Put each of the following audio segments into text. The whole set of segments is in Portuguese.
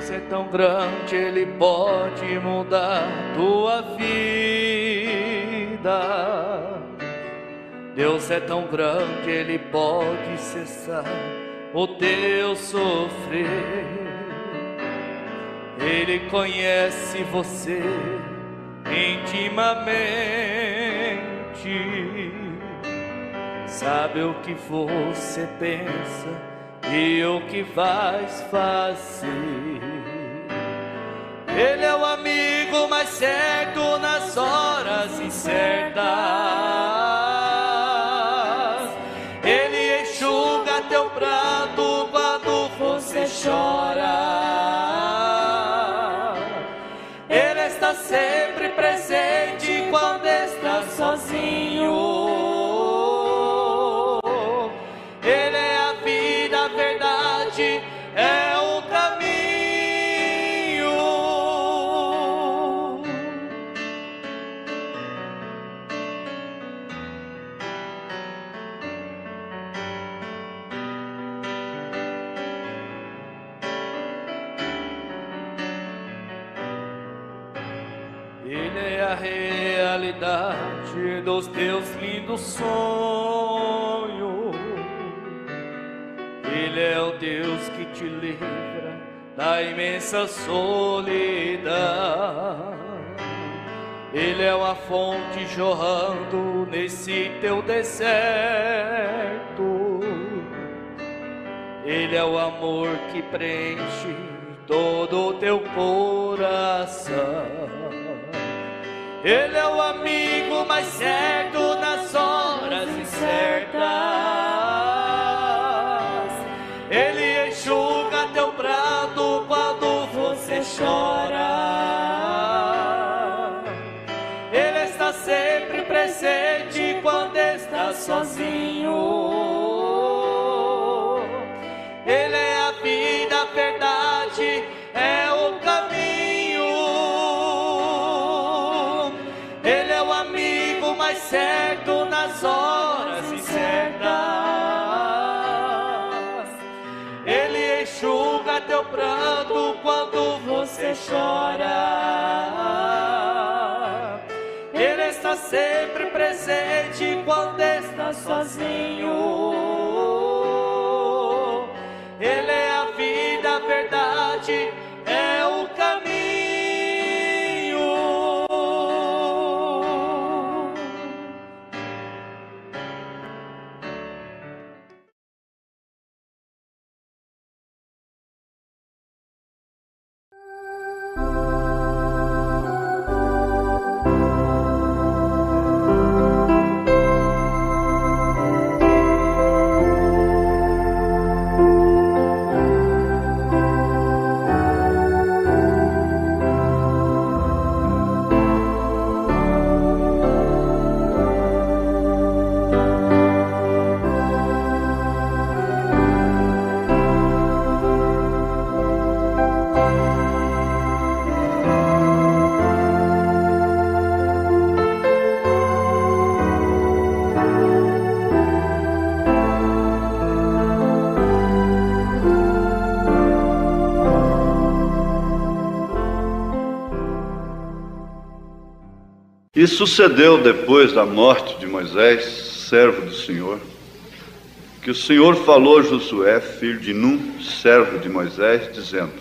Deus é tão grande, Ele pode mudar tua vida. Deus é tão grande, Ele pode cessar o teu sofrer. Ele conhece você intimamente, sabe o que você pensa e o que vais fazer. Ele é o amigo mais certo nas horas incertas. Ele enxuga teu pranto quando você chora. Ele está sempre presente quando está sozinho. Ele é a vida, a verdade, é o caminho. Ele é a realidade dos teus lindos sonhos. Ele é o Deus que te livra da imensa solidão. Ele é uma fonte jorrando nesse teu deserto. Ele é o amor que preenche todo o teu coração. Ele é o amigo mais certo nas horas incertas. Ele enxuga teu pranto quando você chora. Ele está sempre presente quando está sozinho. Ele é a vida, a verdade, é o caminho. Ele é o amigo mais certo nas horas incertas. Ele enxuga teu pranto quando você chora. Ele está sempre presente quando está sozinho. Ele é a vida, a verdade, é o caminho. E sucedeu depois da morte de Moisés, servo do Senhor, que o Senhor falou a Josué, filho de Num, servo de Moisés, dizendo: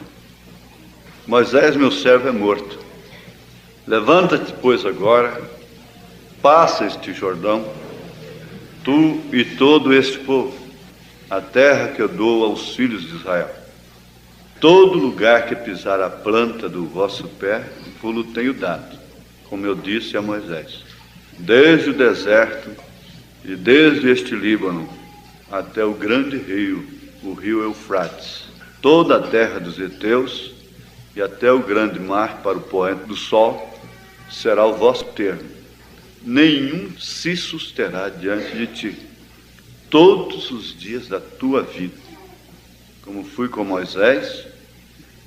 Moisés, meu servo, é morto. Levanta-te, pois, agora, passa este Jordão, tu e todo este povo, a terra que eu dou aos filhos de Israel. Todo lugar que pisar a planta do vosso pé, vou-lo tenho dado, como eu disse a Moisés, desde o deserto e desde este Líbano até o grande rio, o rio Eufrates, toda a terra dos heteus e até o grande mar para o poente do sol, será o vosso termo. Nenhum se susterá diante de ti, todos os dias da tua vida. Como fui com Moisés,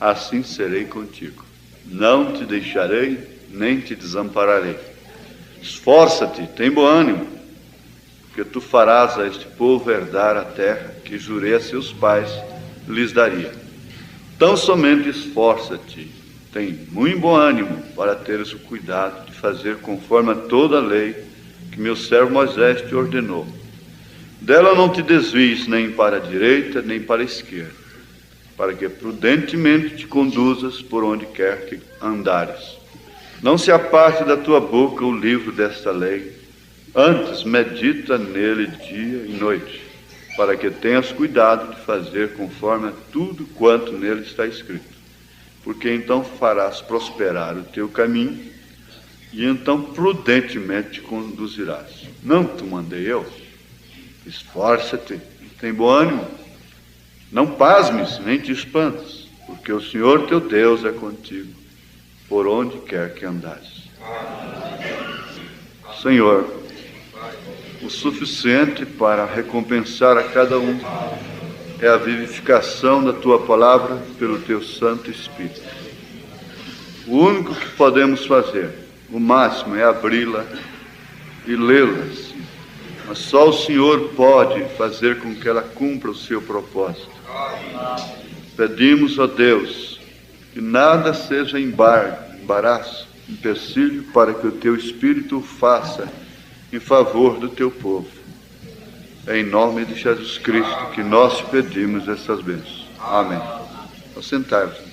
assim serei contigo. Não te deixarei, nem te desampararei. Esforça-te, tem bom ânimo, porque tu farás a este povo herdar a terra que jurei a seus pais lhes daria. Tão somente esforça-te, tem muito bom ânimo para teres o cuidado de fazer conforme a toda a lei que meu servo Moisés te ordenou. Dela não te desvies nem para a direita, nem para a esquerda, para que prudentemente te conduzas por onde quer que andares. Não se aparte da tua boca o livro desta lei, antes medita nele dia e noite, para que tenhas cuidado de fazer conforme a tudo quanto nele está escrito. Porque então farás prosperar o teu caminho, e então prudentemente te conduzirás. Não te mandei eu? Esforça-te, tem bom ânimo. Não pasmes, nem te espantes, porque o Senhor teu Deus é contigo, por onde quer que andares. Senhor, o suficiente para recompensar a cada um é a vivificação da tua palavra pelo teu Santo Espírito. O único que podemos fazer, o máximo, é abri-la e lê-las. Mas só o Senhor pode fazer com que ela cumpra o seu propósito. Pedimos a Deus que nada seja embaraço, empecilho para que o teu Espírito o faça em favor do teu povo. É em nome de Jesus Cristo que nós te pedimos essas bênçãos. Amém. Assentai-vos.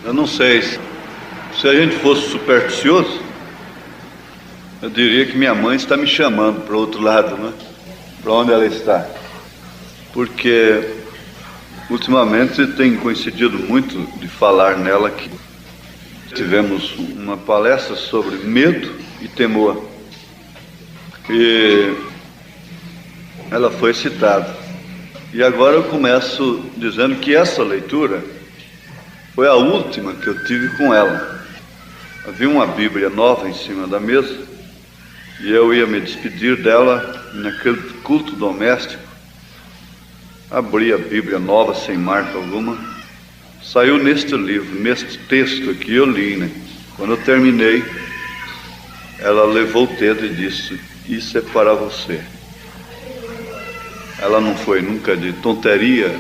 Eu não sei, se a gente fosse supersticioso, eu diria que minha mãe está me chamando para o outro lado, né? Para onde ela está. Porque ultimamente tem coincidido muito de falar nela que tivemos uma palestra sobre medo e temor. E ela foi citada. E agora eu começo dizendo que essa leitura foi a última que eu tive com ela. Havia uma Bíblia nova em cima da mesa e eu ia me despedir dela naquele culto doméstico. abri a Bíblia nova, sem marca alguma. Saiu neste livro, neste texto aqui, eu li, né? Quando eu terminei, ela levou o dedo e disse: isso é para você. Ela não foi nunca de tonteria,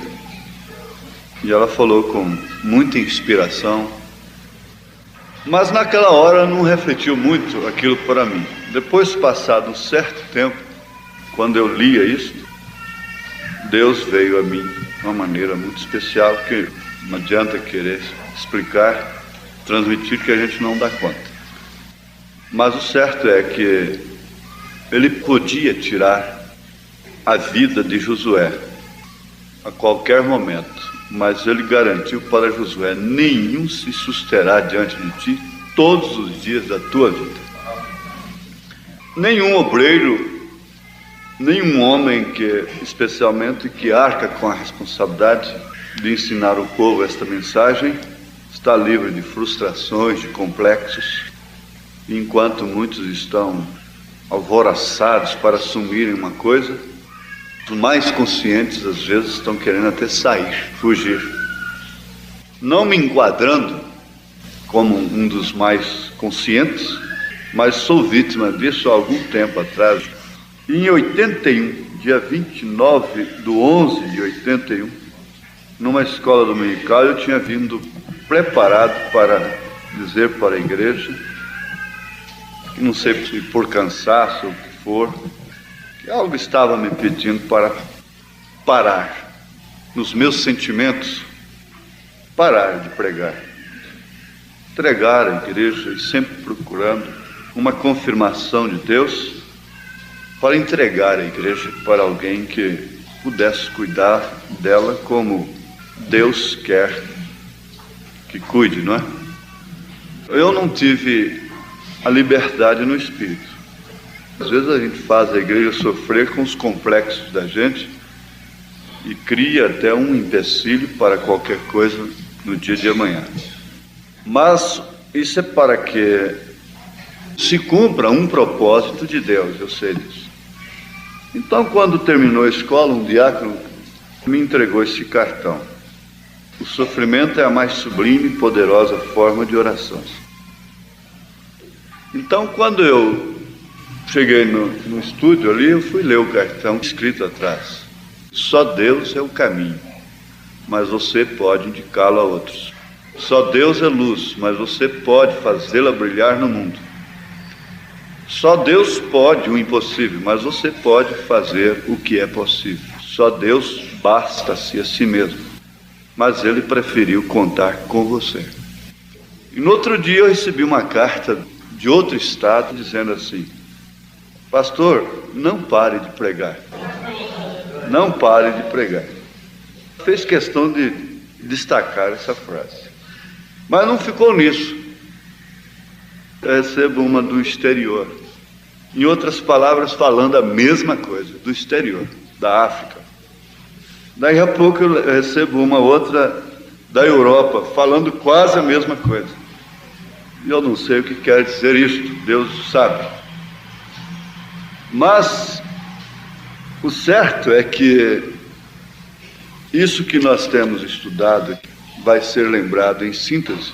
e ela falou com muita inspiração, mas naquela hora não refletiu muito aquilo para mim. Depois, passado um certo tempo, quando eu lia isso, Deus veio a mim de uma maneira muito especial, que não adianta querer explicar, transmitir, que a gente não dá conta. Mas o certo é que ele podia tirar a vida de Josué a qualquer momento, mas ele garantiu para Josué: nenhum se susterá diante de ti todos os dias da tua vida. Nenhum obreiro, nenhum homem que, especialmente, que arca com a responsabilidade de ensinar o povo esta mensagem, está livre de frustrações, de complexos. Enquanto muitos estão alvoroçados para assumirem uma coisa, os mais conscientes às vezes estão querendo até sair, fugir. Não me enquadrando como um dos mais conscientes, mas sou vítima disso há algum tempo atrás. Em 81, dia 29/11/81, numa escola dominical, eu tinha vindo preparado para dizer para a igreja, que não sei se por cansaço ou o que for, que algo estava me pedindo para parar, nos meus sentimentos, parar de pregar, entregar a igreja, e sempre procurando uma confirmação de Deus para entregar a igreja para alguém que pudesse cuidar dela como Deus quer que cuide, não é? Eu não tive a liberdade no espírito. Às vezes a gente faz a igreja sofrer com os complexos da gente e cria até um empecilho para qualquer coisa no dia de amanhã. Mas isso é para que se cumpra um propósito de Deus, eu sei disso. Então, quando terminou a escola, um diácono me entregou esse cartão: o sofrimento é a mais sublime e poderosa forma de oração. Então, quando eu cheguei no estúdio ali, eu fui ler o cartão escrito atrás: só Deus é o caminho, mas você pode indicá-lo a outros. Só Deus é luz, mas você pode fazê-la brilhar no mundo. Só Deus pode o impossível, mas você pode fazer o que é possível. Só Deus basta-se a si mesmo, mas Ele preferiu contar com você. E no outro dia eu recebi uma carta de outro estado dizendo assim: pastor, não pare de pregar. Não pare de pregar. Fez questão de destacar essa frase. Mas não ficou nisso. Eu recebo uma do exterior. Em outras palavras, falando a mesma coisa, do exterior, da África. Daí a pouco eu recebo uma outra da Europa, falando quase a mesma coisa. E eu não sei o que quer dizer isto, Deus sabe. Mas o certo é que isso que nós temos estudado vai ser lembrado em síntese,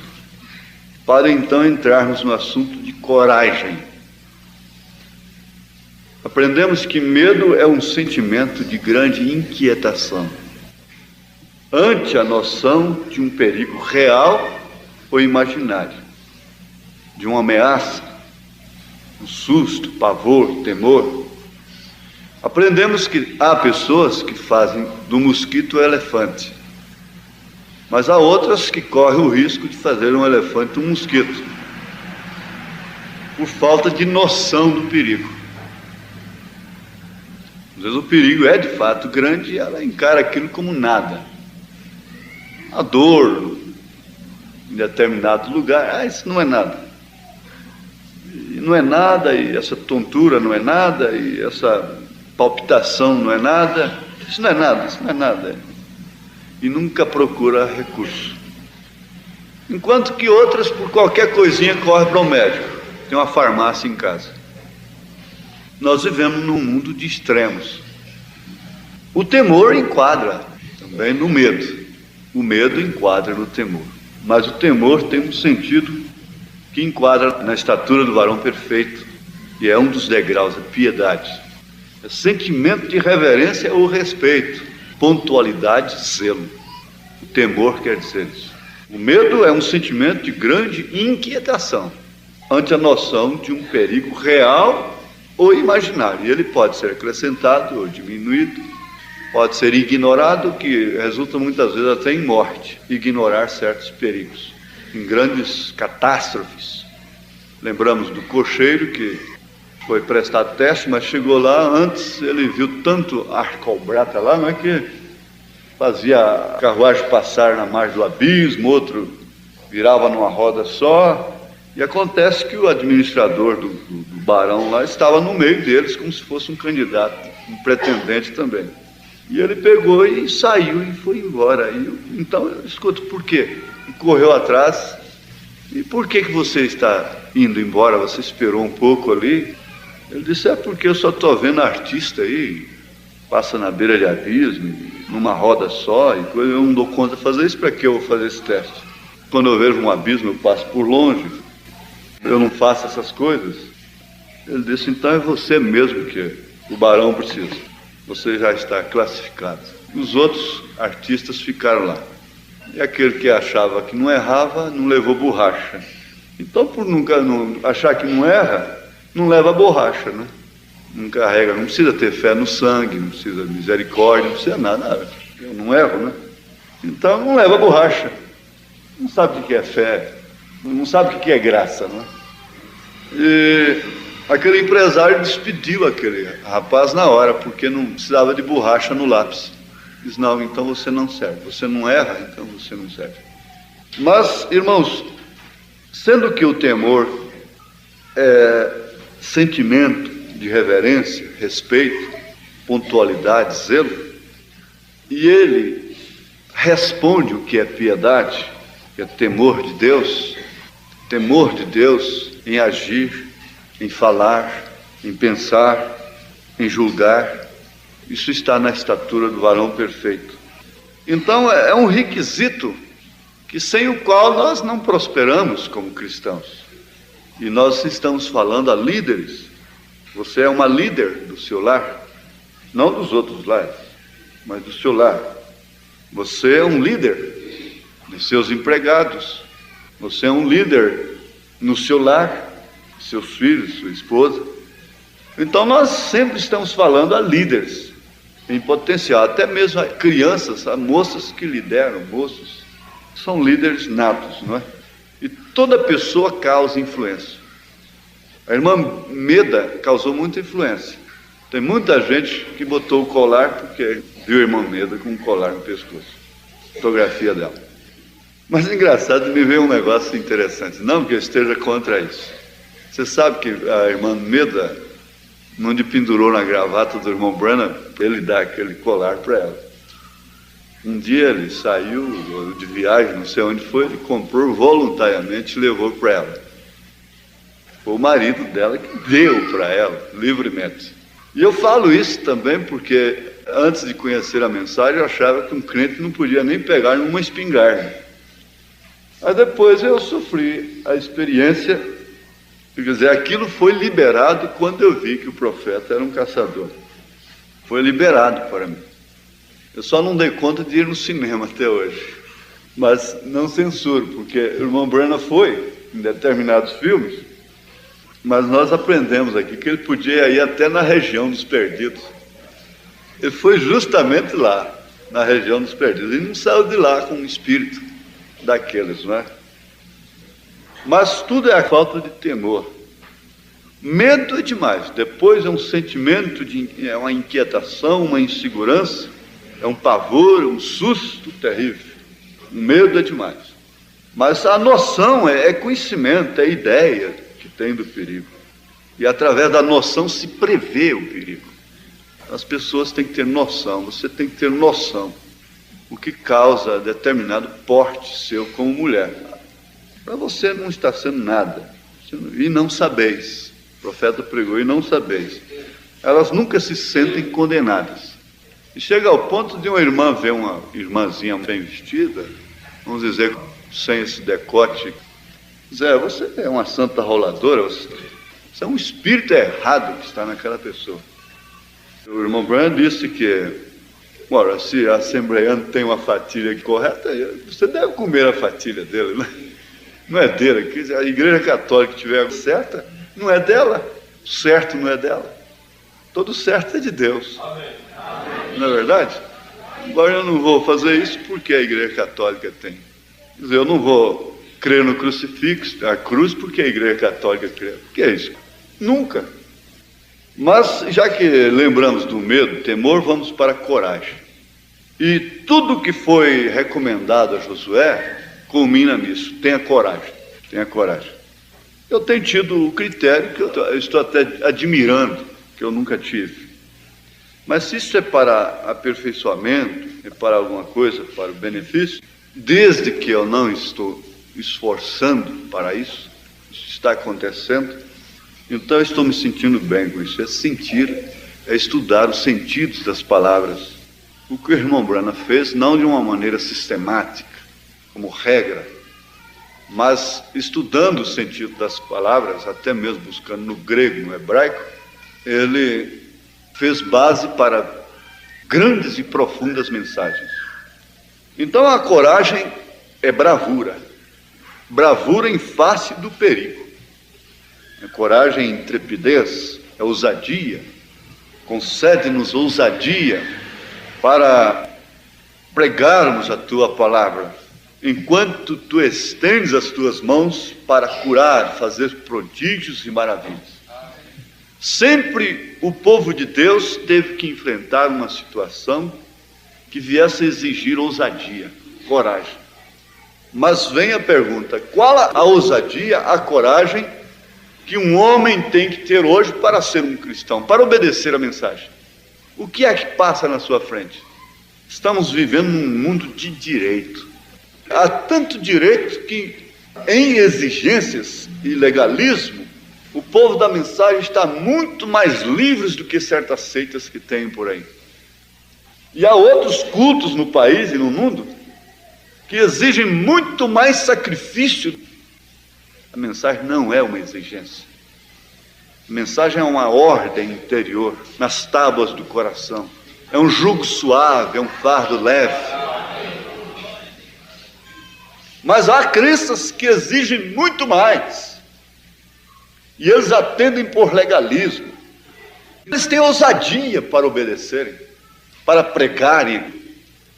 para então entrarmos no assunto de coragem. Aprendemos que medo é um sentimento de grande inquietação ante a noção de um perigo real ou imaginário, de uma ameaça, um susto, pavor, temor. Aprendemos que há pessoas que fazem do mosquito o elefante, mas há outras que correm o risco de fazer um elefante um mosquito, por falta de noção do perigo. Às vezes o perigo é de fato grande e ela encara aquilo como nada. A dor em determinado lugar, isso não é nada. E não é nada, e essa tontura não é nada, e essa palpitação não é nada. Isso não é nada, isso não é nada. E nunca procura recurso. Enquanto que outras, por qualquer coisinha, correm para o médico. Tem uma farmácia em casa. Nós vivemos num mundo de extremos. O temor enquadra também no medo. O medo enquadra no temor. Mas o temor tem um sentido que enquadra na estatura do varão perfeito, e é um dos degraus, a piedade. É sentimento de reverência ou respeito, pontualidade, zelo. O temor quer dizer isso. O medo é um sentimento de grande inquietação ante a noção de um perigo real ou imaginário. E ele pode ser acrescentado ou diminuído, pode ser ignorado, que resulta muitas vezes até em morte, ignorar certos perigos, em grandes catástrofes. Lembramos do cocheiro que foi prestar teste, mas chegou lá antes, ele viu tanto arcobrata lá, não é, que fazia a carruagem passar na margem do abismo, outro virava numa roda só, e acontece que o administrador do barão lá estava no meio deles, como se fosse um candidato, um pretendente também. E ele pegou e saiu e foi embora. Então, escuta, por quê? E correu atrás. E por que você está indo embora? Você esperou um pouco ali? Ele disse, é porque eu só estou vendo artista aí, passa na beira de abismo, numa roda só, e eu não dou conta de fazer isso. Para que eu vou fazer esse teste? Quando eu vejo um abismo, eu passo por longe, eu não faço essas coisas. Ele disse, então é você mesmo que o barão precisa. Você já está classificado. Os outros artistas ficaram lá. E aquele que achava que não errava, não levou borracha. Então, por nunca achar que não erra, não leva borracha, né? Não carrega, não precisa ter fé no sangue, não precisa de misericórdia, não precisa nada. Eu não erro, né? Então, não leva borracha. Não sabe o que é fé, não sabe o que é graça, né? E aquele empresário despediu aquele rapaz na hora, porque não precisava de borracha no lápis. Diz, não, então você não serve. Você não erra, então você não serve. Mas, irmãos, sendo que o temor é sentimento de reverência, respeito, pontualidade, zelo, e ele responde o que é piedade, que é temor de Deus em agir, em falar, em pensar, em julgar. Isso está na estatura do varão perfeito. Então é um requisito que sem o qual nós não prosperamos como cristãos. E nós estamos falando a líderes. Você é uma líder do seu lar, não dos outros lares, mas do seu lar. Você é um líder de seus empregados. Você é um líder no seu lar, seus filhos, sua esposa. Então nós sempre estamos falando a líderes em potencial, até mesmo a crianças, a moças que lideram, moços, são líderes natos, não é? E toda pessoa causa influência. A irmã Meda causou muita influência. Tem muita gente que botou o colar porque viu a irmã Meda com um colar no pescoço. Fotografia dela. Mas engraçado, me veio um negócio interessante. Não que eu esteja contra isso. Você sabe que a irmã Meda não lhe pendurou na gravata do irmão Branham para ele dar aquele colar para ela. Um dia ele saiu de viagem, não sei onde foi, ele comprou voluntariamente e levou para ela. Foi o marido dela que deu para ela, livremente. E eu falo isso também porque antes de conhecer a mensagem eu achava que um crente não podia nem pegar numa espingarda. Aí depois eu sofri a experiência, quer dizer, aquilo foi liberado quando eu vi que o profeta era um caçador. Foi liberado para mim. Eu só não dei conta de ir no cinema até hoje. Mas não censuro, porque o irmão Branham foi em determinados filmes, mas nós aprendemos aqui que ele podia ir até na região dos perdidos. Ele foi justamente lá, na região dos perdidos, e não saiu de lá com um espírito daqueles, não é? Mas tudo é a falta de temor. Medo é demais, depois é um sentimento, é uma inquietação, uma insegurança, é um pavor, um susto terrível. O medo é demais. Mas a noção é conhecimento, é ideia que tem do perigo. E através da noção se prevê o perigo. As pessoas têm que ter noção, você tem que ter noção o que causa determinado porte seu como mulher. Para você não está sendo nada. E não sabeis. O profeta pregou, e não sabeis. Elas nunca se sentem condenadas. E chega ao ponto de uma irmã ver uma irmãzinha bem vestida, vamos dizer, sem esse decote. Zé, você é uma santa roladora, você é um espírito errado que está naquela pessoa. O irmão Branham disse que, ora, se a assembleiano tem uma fatilha correta, você deve comer a fatilha dele, né? Não é dele. Se a igreja católica estiver certa, não é dela. O certo não é dela. Todo certo é de Deus. Não é verdade? Agora eu não vou fazer isso porque a igreja católica tem. Quer dizer, eu não vou crer no crucifixo, a cruz, porque a igreja católica crê. O que é isso? Nunca. Mas, já que lembramos do medo, do temor, vamos para a coragem. E tudo que foi recomendado a Josué culmina nisso. Tenha coragem. Tenha coragem. Eu tenho tido o critério que eu estou até admirando, que eu nunca tive. Mas se isso é para aperfeiçoamento, é para alguma coisa, para o benefício, desde que eu não estou esforçando para isso, isso está acontecendo, então eu estou me sentindo bem com isso. É sentir, é estudar os sentidos das palavras. O que o irmão Branham fez, não de uma maneira sistemática, como regra, mas estudando o sentido das palavras, até mesmo buscando no grego, no hebraico, ele fez base para grandes e profundas mensagens. Então a coragem é bravura, bravura em face do perigo. A coragem é intrepidez, é ousadia, concede-nos ousadia para pregarmos a tua palavra, enquanto tu estendes as tuas mãos para curar, fazer prodígios e maravilhas. Sempre o povo de Deus teve que enfrentar uma situação que viesse a exigir ousadia, coragem. Mas vem a pergunta: qual a ousadia, a coragem que um homem tem que ter hoje para ser um cristão, para obedecer a mensagem? O que é que passa na sua frente? Estamos vivendo num mundo de direito. Há tanto direito que, em exigências e legalismo, o povo da mensagem está muito mais livre do que certas seitas que tem por aí. E há outros cultos no país e no mundo que exigem muito mais sacrifício. A mensagem não é uma exigência. A mensagem é uma ordem interior, nas tábuas do coração. É um jugo suave, é um fardo leve. Mas há crenças que exigem muito mais. E eles atendem por legalismo. Eles têm ousadia para obedecerem, para pregarem.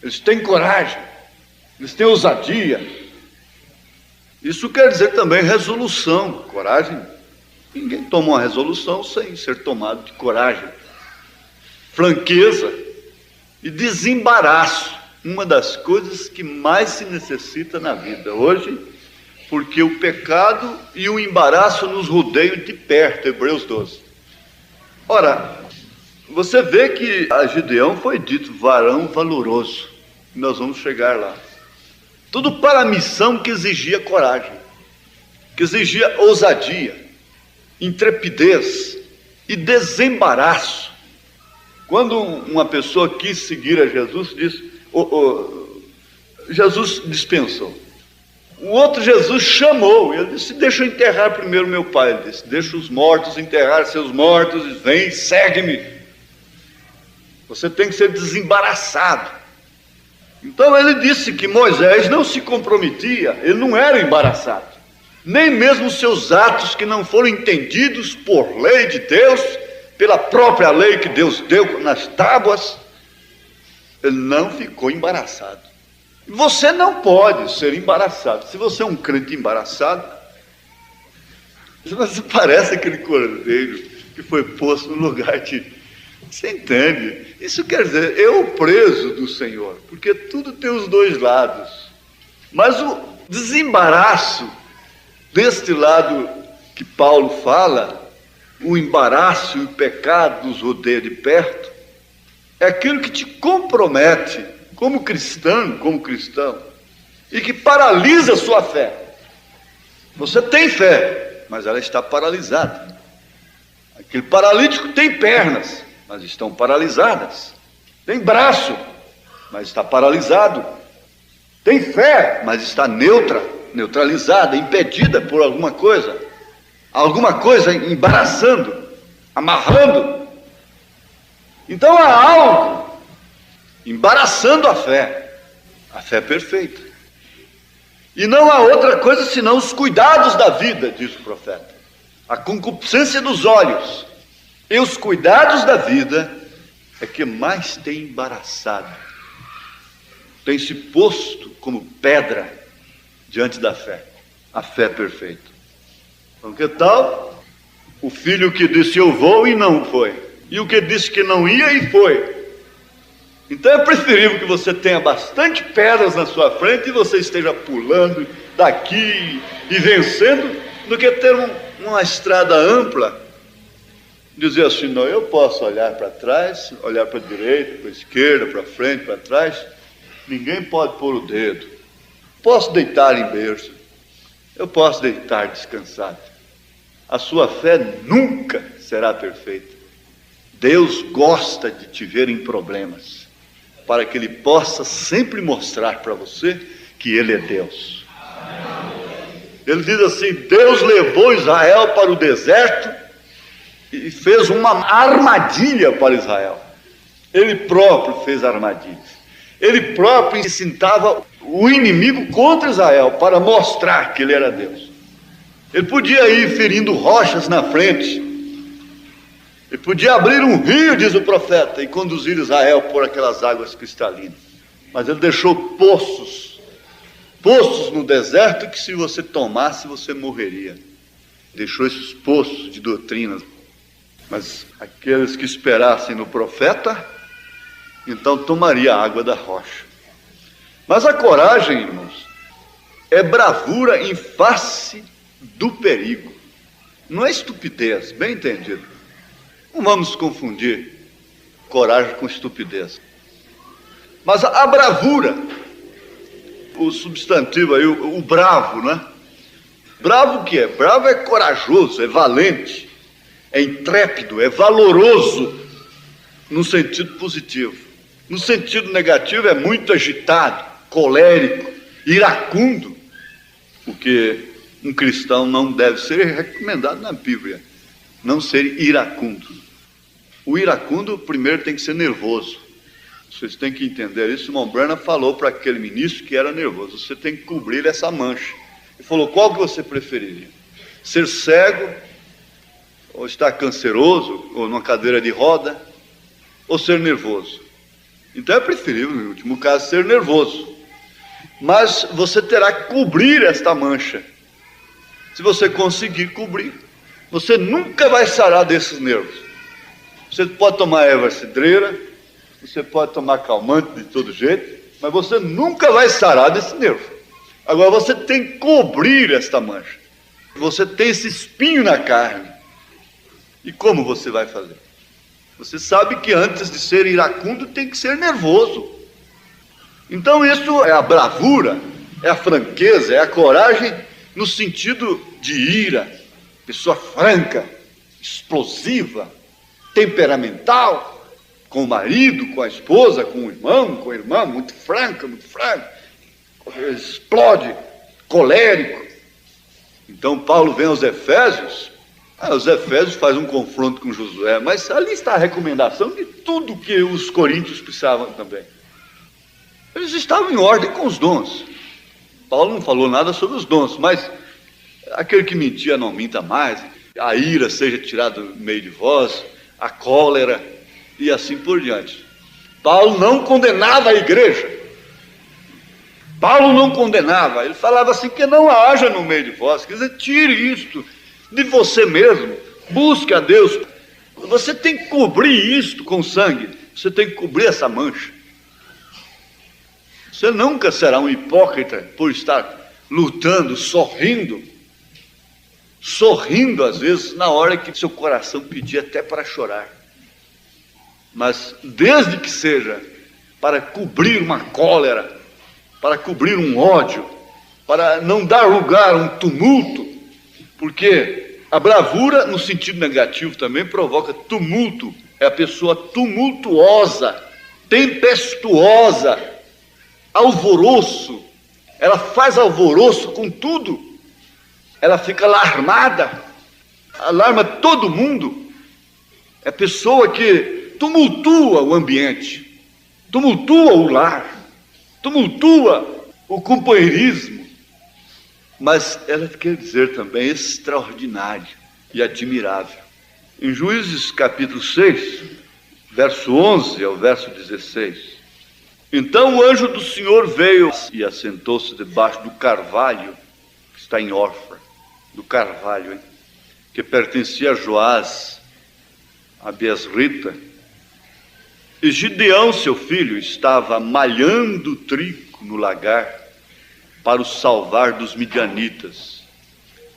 Eles têm coragem. Eles têm ousadia. Isso quer dizer também resolução, coragem. Ninguém toma uma resolução sem ser tomado de coragem, franqueza e desembaraço. Uma das coisas que mais se necessita na vida hoje, porque o pecado e o embaraço nos rodeiam de perto, Hebreus 12. Ora, você vê que a Gideão foi dito varão valoroso. Nós vamos chegar lá. Tudo para a missão que exigia coragem, que exigia ousadia, intrepidez e desembaraço. Quando uma pessoa quis seguir a Jesus, disse, Jesus dispensou. O outro Jesus chamou, ele disse: deixa eu enterrar primeiro meu pai. Ele disse: deixa os mortos enterrar seus mortos, e vem, segue-me. Você tem que ser desembaraçado. Então ele disse que Moisés não se comprometia, ele não era embaraçado. Nem mesmo os seus atos que não foram entendidos por lei de Deus, pela própria lei que Deus deu nas tábuas, ele não ficou embaraçado. Você não pode ser embaraçado. Se você é um crente embaraçado, você parece aquele cordeiro que foi posto no lugar de... Você entende? Isso quer dizer, eu preso do Senhor, porque tudo tem os dois lados. Mas o desembaraço deste lado que Paulo fala, o embaraço e o pecado nos rodeia de perto, é aquilo que te compromete como cristão, e que paralisa a sua fé. Você tem fé, mas ela está paralisada. Aquele paralítico tem pernas, mas estão paralisadas. Tem braço, mas está paralisado. Tem fé, mas está neutralizada, impedida por alguma coisa embaraçando, amarrando. Então há algo embaraçando a fé perfeita. E não há outra coisa senão os cuidados da vida, diz o profeta. A concupiscência dos olhos e os cuidados da vida é que mais tem embaraçado, tem se posto como pedra diante da fé, a fé perfeita. Então, que tal o filho que disse eu vou e não foi, e o que disse que não ia e foi? Então é preferível que você tenha bastante pedras na sua frente e você esteja pulando daqui e vencendo, do que ter uma estrada ampla, dizer assim, não, eu posso olhar para trás, olhar para a direita, para a esquerda, para frente, para trás, ninguém pode pôr o dedo. Posso deitar em berço, eu posso deitar descansado. A sua fé nunca será perfeita. Deus gosta de te ver em problemas, para que Ele possa sempre mostrar para você que Ele é Deus. Ele diz assim, Deus levou Israel para o deserto e fez uma armadilha para Israel. Ele próprio fez armadilhas. Ele próprio incitava o inimigo contra Israel para mostrar que ele era Deus. Ele podia ir ferindo rochas na frente. Ele podia abrir um rio, diz o profeta, e conduzir Israel por aquelas águas cristalinas. Mas ele deixou poços no deserto que se você tomasse, você morreria. Deixou esses poços de doutrinas. Mas aqueles que esperassem no profeta, então tomaria a água da rocha. Mas a coragem, irmãos, é bravura em face do perigo. Não é estupidez, bem entendido. Não vamos confundir coragem com estupidez. Mas a bravura, o substantivo aí, o bravo, né? Bravo o que é? Bravo é corajoso, é valente, é intrépido, é valoroso, no sentido positivo. No sentido negativo é muito agitado, colérico, iracundo, o que um cristão não deve ser recomendado na Bíblia, não ser iracundo. O iracundo primeiro tem que ser nervoso. Vocês têm que entender isso. O irmão Branham falou para aquele ministro que era nervoso, você tem que cobrir essa mancha. Ele falou, qual que você preferiria? Ser cego, ou estar canceroso, ou numa cadeira de roda, ou ser nervoso? Então é preferível, no último caso, ser nervoso. Mas você terá que cobrir esta mancha. Se você conseguir cobrir, você nunca vai sarar desses nervos. Você pode tomar erva cidreira, você pode tomar calmante de todo jeito, mas você nunca vai sarar desse nervo. Agora você tem que cobrir esta mancha. Você tem esse espinho na carne. E como você vai fazer? Você sabe que antes de ser iracundo tem que ser nervoso. Então isso é a bravura, é a franqueza, é a coragem no sentido de ira. Pessoa franca, explosiva, temperamental, com o marido, com a esposa, com o irmão, com a irmã, muito franca, explode, colérico. Então Paulo vem aos Efésios, os Efésios fazem um confronto com Josué, mas ali está a recomendação de tudo que os coríntios precisavam também. Eles estavam em ordem com os dons. Paulo não falou nada sobre os dons, mas aquele que mentia não minta mais, a ira seja tirada do meio de vós, a cólera e assim por diante. Paulo não condenava a igreja. Paulo não condenava, ele falava assim, que não haja no meio de vós, quer dizer, tire isto de você mesmo, busque a Deus. Você tem que cobrir isto com sangue, você tem que cobrir essa mancha. Você nunca será um hipócrita por estar lutando, sorrindo às vezes na hora que seu coração pedir até para chorar. Mas desde que seja para cobrir uma cólera, para cobrir um ódio, para não dar lugar a um tumulto, porque a bravura no sentido negativo também provoca tumulto, é a pessoa tumultuosa, tempestuosa, alvoroço. Ela faz alvoroço com tudo. Ela fica alarmada, alarma todo mundo. É pessoa que tumultua o ambiente, tumultua o lar, tumultua o companheirismo. Mas ela quer dizer também extraordinário e admirável. Em Juízes capítulo 6, verso 11 ao verso 16. Então o anjo do Senhor veio e assentou-se debaixo do carvalho, que está em Ofra, do carvalho, hein? Que pertencia a Joás, a Biasrita. E Gideão, seu filho, estava malhando trigo no lagar para o salvar dos midianitas.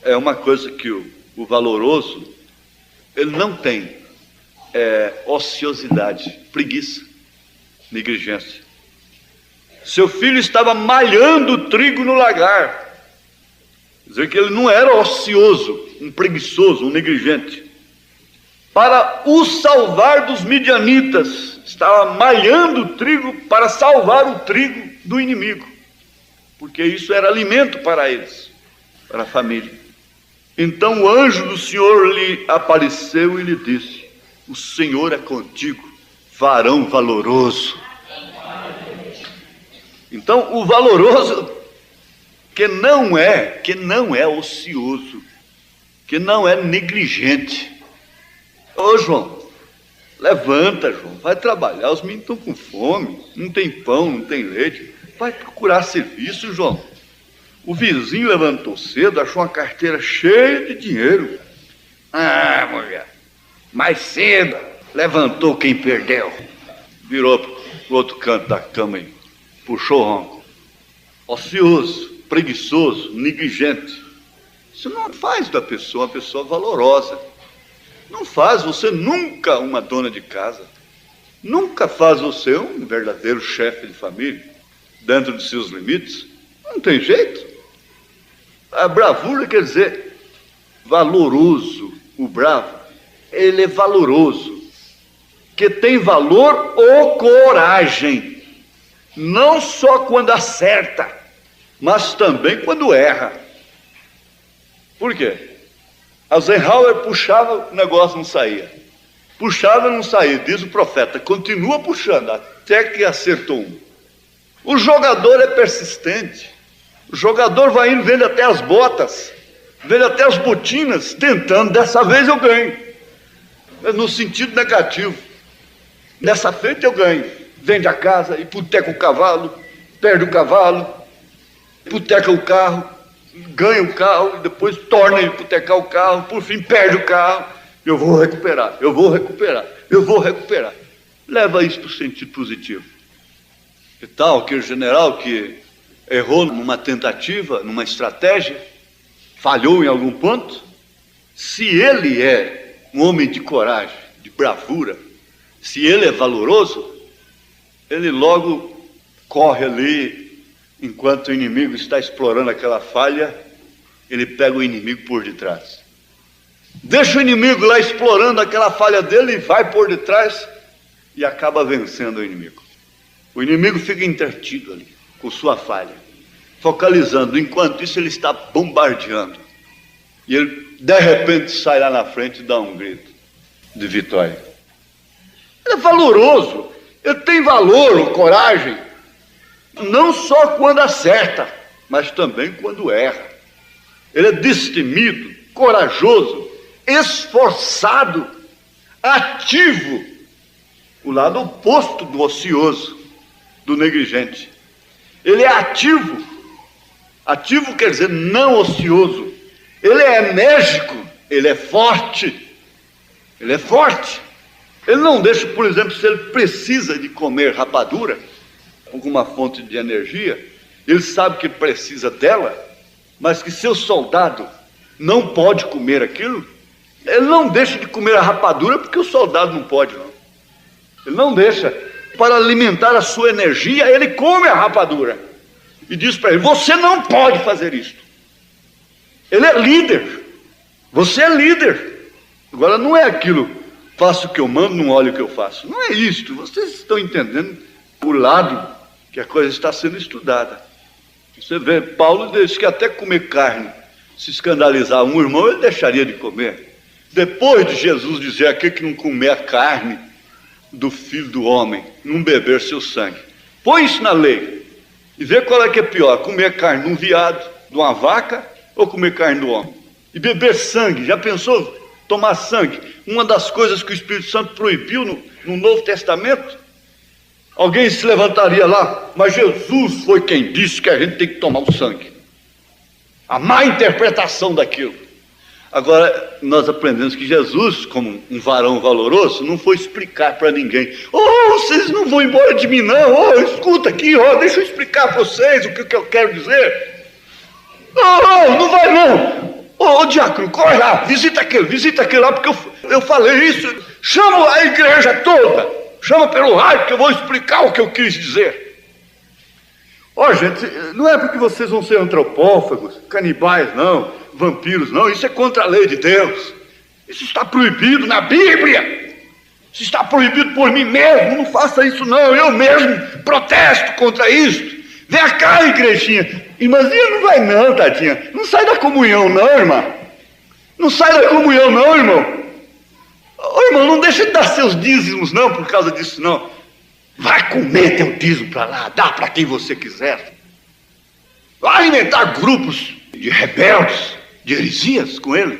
É uma coisa que o valoroso, ele não tem ociosidade, preguiça, negligência. Seu filho estava malhando trigo no lagar. Quer dizer que ele não era ocioso, um preguiçoso, um negligente. Para o salvar dos midianitas, estava malhando trigo para salvar o trigo do inimigo, porque isso era alimento para eles, para a família. Então o anjo do Senhor lhe apareceu e lhe disse: o Senhor é contigo, varão valoroso. Então o valoroso, que não é ocioso, que não é negligente. Ô João, levanta, João, vai trabalhar, os meninos estão com fome, não tem pão, não tem leite, vai procurar serviço, João. O vizinho levantou cedo, achou uma carteira cheia de dinheiro. Ah, mulher, mais cedo levantou quem perdeu. Virou pro outro canto da cama e puxou o ronco. Ocioso, preguiçoso, negligente. Isso não faz da pessoa uma pessoa valorosa. Não faz você nunca uma dona de casa. Nunca faz você um verdadeiro chefe de família, dentro de seus limites. Não tem jeito. A bravura quer dizer valoroso. O bravo, ele é valoroso. Que tem valor ou coragem. Não só quando acerta, mas também quando erra. Por quê? Eisenhower puxava, o negócio não saía. Puxava, não saía. Diz o profeta, continua puxando, até que acertou um. O jogador é persistente. O jogador vai indo, vende até as botas, vende até as botinas, tentando, dessa vez eu ganho. No sentido negativo. Dessa feita eu ganho. Vende a casa, hipoteca o cavalo, perde o cavalo, hipoteca o carro, ganha o carro, depois torna a hipotecar o carro, por fim perde o carro. Eu vou recuperar. Leva isso para o sentido positivo. E tal, aquele general que errou numa tentativa, numa estratégia, falhou em algum ponto, se ele é um homem de coragem, de bravura, se ele é valoroso, ele logo corre ali, enquanto o inimigo está explorando aquela falha, ele pega o inimigo por detrás. Deixa o inimigo lá explorando aquela falha dele e vai por detrás e acaba vencendo o inimigo. O inimigo fica entretido ali, com sua falha, focalizando. Enquanto isso ele está bombardeando. E ele, de repente, sai lá na frente e dá um grito de vitória. Ele é valoroso, ele tem valor, coragem, não só quando acerta, mas também quando erra. Ele é destemido, corajoso, esforçado, ativo. O lado oposto do ocioso, do negligente. Ele é ativo. Ativo quer dizer não ocioso. Ele é enérgico, ele é forte. Ele é forte. Ele não deixa, por exemplo, se ele precisa de comer rapadura, alguma fonte de energia, ele sabe que precisa dela, mas que seu soldado não pode comer aquilo, ele não deixa de comer a rapadura porque o soldado não pode, não. Ele não deixa. Para alimentar a sua energia, ele come a rapadura. E diz para ele, você não pode fazer isto. Ele é líder. Você é líder. Agora não é aquilo faço o que eu mando, não olho o que eu faço. Não é isto. Vocês estão entendendo o lado que a coisa está sendo estudada. Você vê, Paulo diz que até comer carne, se escandalizar um irmão, ele deixaria de comer. Depois de Jesus dizer aquele que não comer a carne do Filho do Homem, não beber seu sangue. Põe isso na lei e vê qual é que é pior, comer carne de um viado, de uma vaca, ou comer carne do homem. E beber sangue, já pensou tomar sangue? Uma das coisas que o Espírito Santo proibiu no Novo Testamento. Alguém se levantaria lá, mas Jesus foi quem disse que a gente tem que tomar o sangue. A má interpretação daquilo. Agora, nós aprendemos que Jesus, como um varão valoroso, não foi explicar para ninguém. Vocês não vão embora de mim não. Escuta aqui, deixa eu explicar para vocês o que eu quero dizer. Não vai não. Diácono, corre lá, visita aquele lá, porque eu falei isso. Chama a igreja toda, chama pelo rádio que eu vou explicar o que eu quis dizer. Gente, não é porque vocês vão ser antropófagos, canibais não, vampiros não, isso é contra a lei de Deus. Isso está proibido na Bíblia. Isso está proibido por mim mesmo, não faça isso não, eu mesmo protesto contra isso. Vem cá, igrejinha. Irmãzinha não vai não, tadinha. Não sai da comunhão não, irmã. Não sai da comunhão não, irmão. Irmão, não deixa de dar seus dízimos não, por causa disso não. Vai comer teu dízimo para lá, dá para quem você quiser. Vai alimentar grupos de rebeldes, de heresias com ele.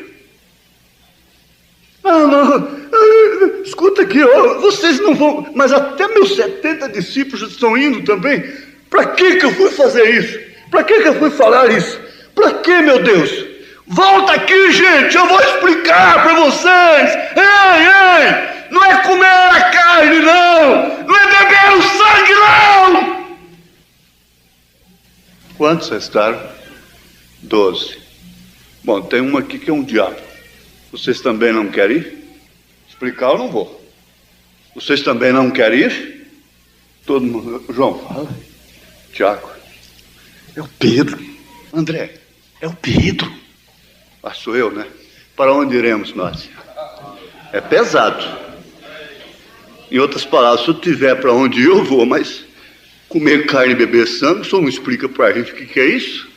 Escuta aqui, vocês não vão, mas até meus 70 discípulos estão indo também. Para que eu fui fazer isso? Para que eu fui falar isso? Para que, meu Deus? Volta aqui, gente, eu vou explicar para vocês. Ei, não é comer a carne, não. Não é beber o sangue, não. Quantos restaram? 12. Bom, tem uma aqui que é um diabo. Vocês também não querem ir? Explicar eu não vou. Vocês também não querem ir? Todo mundo. João, fala. Tiago. É o Pedro. André. É o Pedro. Sou eu, né? Para onde iremos nós? É pesado. Em outras palavras, se eu tiver para onde eu vou, mas comer carne e beber sangue, o senhor não explica para a gente o que é isso?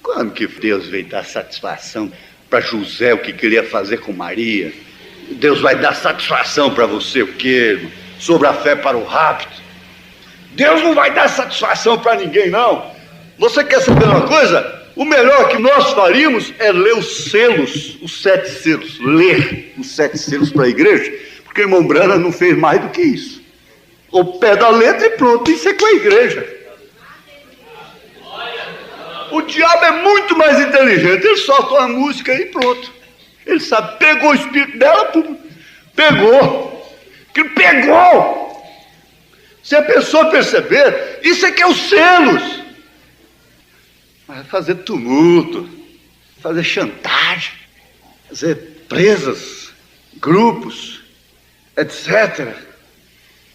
Quando que Deus veio dar satisfação para José, o que ele ia fazer com Maria? Deus vai dar satisfação para você, o quê? Sobre a fé para o rapto? Deus não vai dar satisfação para ninguém, não. Você quer saber uma coisa? O melhor que nós faríamos é ler os selos, os 7 selos. Ler os 7 selos para a igreja, porque o irmão Brana não fez mais do que isso. O pé da letra e pronto, isso é com a igreja. O diabo é muito mais inteligente, ele solta uma música e pronto. Ele sabe, pegou o espírito dela, pegou. Que pegou. Se a pessoa perceber, isso é que é os selos. Vai fazer tumulto, fazer chantagem, fazer presas, grupos, etc.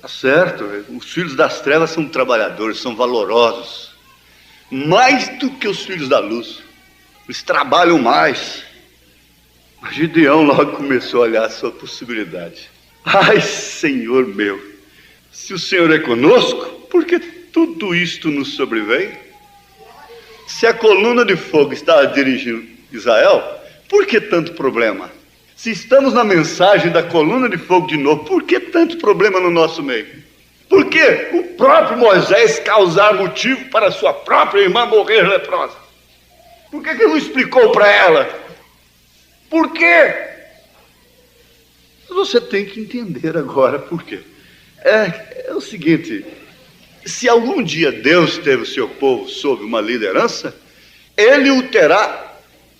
Tá certo, os filhos das trevas são trabalhadores, são valorosos, mais do que os filhos da luz. Eles trabalham mais. Mas Gideão logo começou a olhar a sua possibilidade. Ai, Senhor meu, se o Senhor é conosco, por que tudo isto nos sobrevém? Se a coluna de fogo está dirigindo Israel, por que tanto problema? Se estamos na mensagem da coluna de fogo de novo, por que tanto problema no nosso meio? Por que o próprio Moisés causar motivo para sua própria irmã morrer leprosa? Por que ele não explicou para ela? Por quê? Você tem que entender agora por quê. É o seguinte... Se algum dia Deus teve o seu povo sob uma liderança, Ele o terá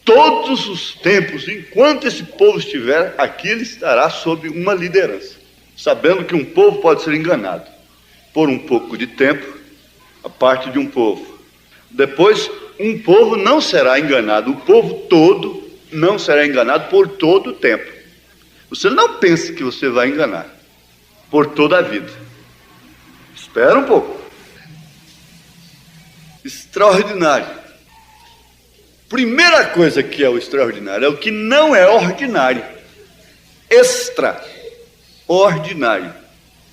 todos os tempos. Enquanto esse povo estiver aqui, ele estará sob uma liderança, sabendo que um povo pode ser enganado por um pouco de tempo, a parte de um povo. Depois, um povo não será enganado, o povo todo não será enganado por todo o tempo. Você não pense que você vai enganar por toda a vida. Espera um pouco. Extraordinário. Primeira coisa que é o extraordinário é o que não é ordinário. Extra. ordinário,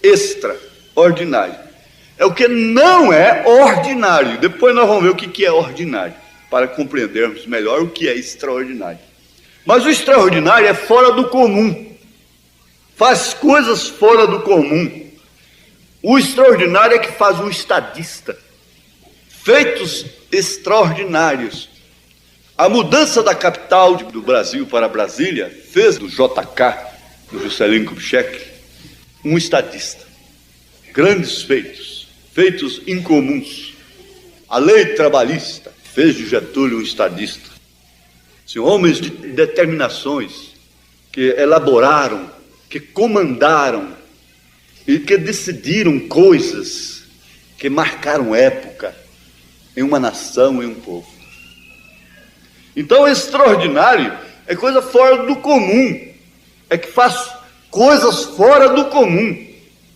extraordinário. É o que não é ordinário. Depois nós vamos ver o que é ordinário, para compreendermos melhor o que é extraordinário. Mas o extraordinário é fora do comum, faz coisas fora do comum. O extraordinário é que faz um estadista, feitos extraordinários. A mudança da capital do Brasil para Brasília fez do JK, do Juscelino Kubitschek, um estadista. Grandes feitos, feitos incomuns. A lei trabalhista fez de Getúlio um estadista. Homens de determinações que elaboraram, que comandaram e que decidiram coisas que marcaram época em uma nação, em um povo. Então, extraordinário é coisa fora do comum, é que faz coisas fora do comum.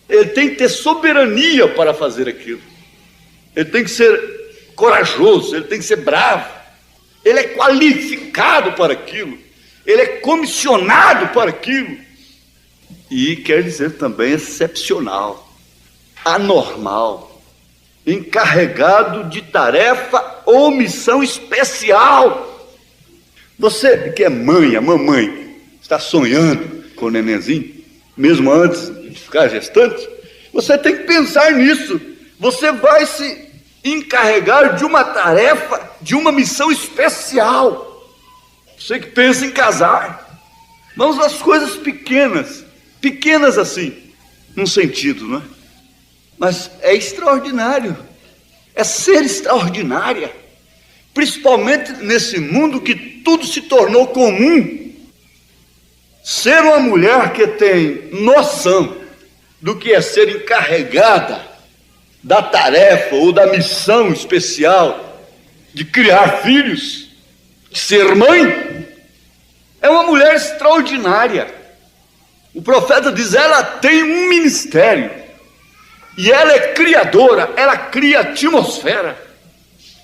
Ele tem que ter soberania para fazer aquilo, ele tem que ser corajoso, ele tem que ser bravo, ele é qualificado para aquilo, ele é comissionado para aquilo, e quer dizer também excepcional, anormal, encarregado de tarefa ou missão especial. Você que é mãe, a mamãe, está sonhando com o nenenzinho, mesmo antes de ficar gestante, você tem que pensar nisso. Você vai se encarregar de uma tarefa, de uma missão especial. Você que pensa em casar, vamos às coisas pequenas, pequenas assim, num sentido, não é? Mas é extraordinário, é ser extraordinária, principalmente nesse mundo que tudo se tornou comum. Ser uma mulher que tem noção do que é ser encarregada da tarefa ou da missão especial de criar filhos, de ser mãe, é uma mulher extraordinária. O profeta diz, ela tem um ministério, e ela é criadora, ela cria atmosfera.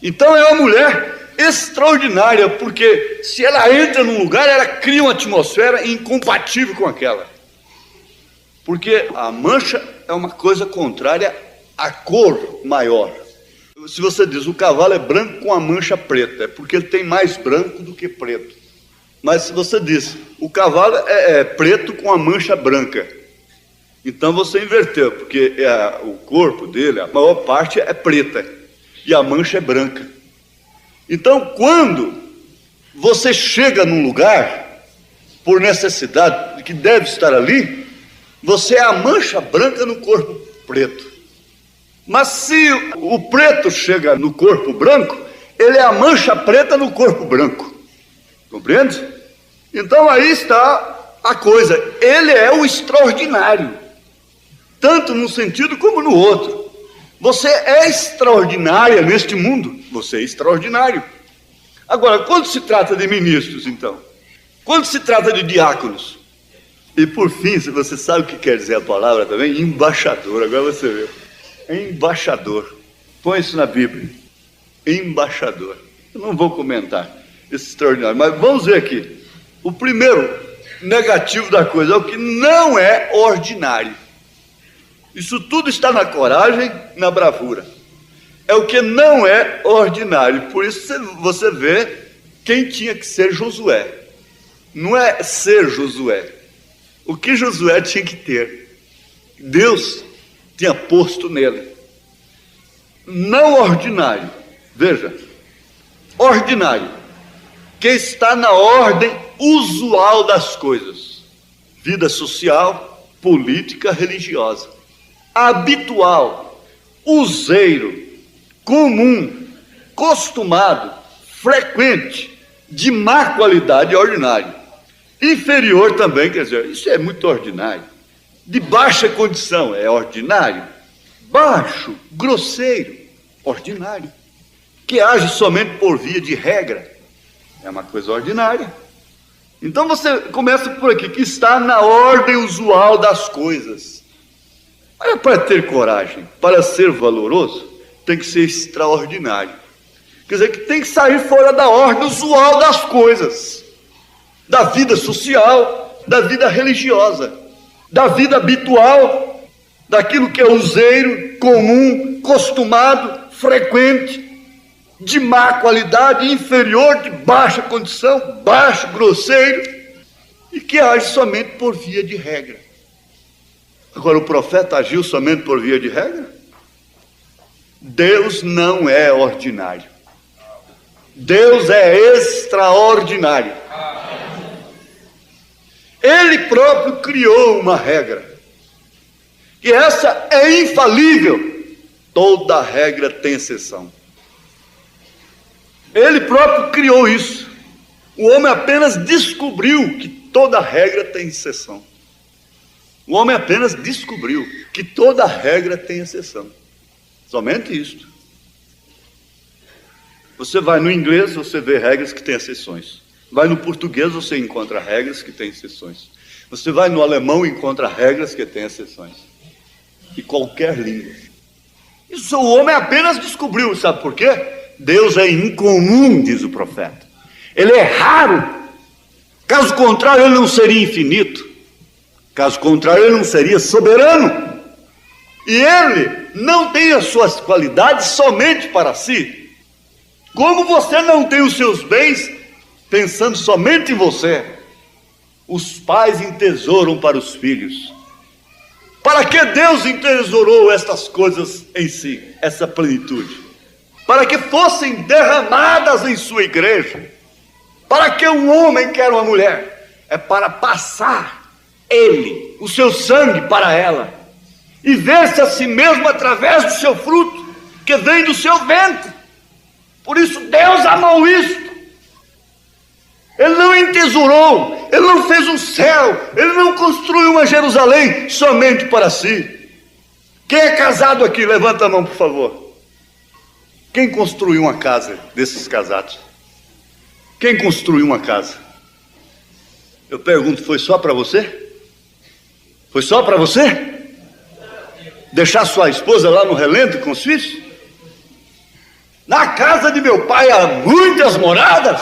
Então é uma mulher extraordinária, porque se ela entra num lugar, ela cria uma atmosfera incompatível com aquela. Porque a mancha é uma coisa contrária à cor maior. Se você diz o cavalo é branco com a mancha preta, é porque ele tem mais branco do que preto. Mas se você diz o cavalo é preto com a mancha branca, então você inverteu, porque o corpo dele, a maior parte é preta e a mancha é branca. Então, quando você chega num lugar, por necessidade que deve estar ali, você é a mancha branca no corpo preto. Mas se o preto chega no corpo branco, ele é a mancha preta no corpo branco. Compreende? Então aí está a coisa. Ele é o extraordinário, tanto num sentido como no outro. Você é extraordinária neste mundo, você é extraordinário. Agora, quando se trata de ministros, então, quando se trata de diáconos, e por fim, se você sabe o que quer dizer a palavra também, embaixador, agora você vê, embaixador, põe isso na Bíblia, embaixador. Eu não vou comentar esse extraordinário, mas vamos ver aqui. O primeiro negativo da coisa é o que não é ordinário. Isso tudo está na coragem, na bravura. É o que não é ordinário. Por isso você vê quem tinha que ser Josué. Não é ser Josué. O que Josué tinha que ter, Deus tinha posto nele. Não ordinário. Veja, ordinário, que está na ordem usual das coisas. Vida social, política, religiosa. Habitual, useiro, comum, costumado, frequente, de má qualidade, ordinário. Inferior também, quer dizer, isso é muito ordinário. De baixa condição, é ordinário. Baixo, grosseiro, ordinário. Que age somente por via de regra, é uma coisa ordinária. Então você começa por aqui, que está na ordem usual das coisas. Olha, para ter coragem, para ser valoroso, tem que ser extraordinário. Quer dizer, que tem que sair fora da ordem usual das coisas, da vida social, da vida religiosa. da vida habitual, daquilo que é useiro, comum, costumado, frequente, de má qualidade, inferior, de baixa condição, baixo, grosseiro, e que age somente por via de regra. Agora, o profeta agiu somente por via de regra? Deus não é ordinário. Deus é extraordinário. Ele próprio criou uma regra. E essa é infalível. Toda regra tem exceção. Ele próprio criou isso. O homem apenas descobriu que toda regra tem exceção. O homem apenas descobriu que toda regra tem exceção. Somente isto. Você vai no inglês, você vê regras que têm exceções. Vai no português, você encontra regras que têm exceções. Você vai no alemão e encontra regras que têm exceções. E qualquer língua. Isso o homem apenas descobriu, sabe por quê? Deus é incomum, diz o profeta. Ele é raro. Caso contrário, ele não seria infinito. Caso contrário, ele não seria soberano. E ele não tem as suas qualidades somente para si. Como você não tem os seus bens pensando somente em você, os pais entesouram para os filhos. Para que Deus entesourou estas coisas em si, essa plenitude? Para que fossem derramadas em sua igreja. Para que um homem quer uma mulher? É para passar ele, o seu sangue para ela, e ver-se a si mesmo através do seu fruto, que vem do seu ventre. Por isso Deus amou isto. Ele não entesourou, ele não fez um céu, ele não construiu uma Jerusalém somente para si. Quem é casado aqui, levanta a mão, por favor. Quem construiu uma casa desses casados? Quem construiu uma casa? Eu pergunto, foi só para você? Foi só para você? Deixar sua esposa lá no relento com os filhos? Na casa de meu pai há muitas moradas,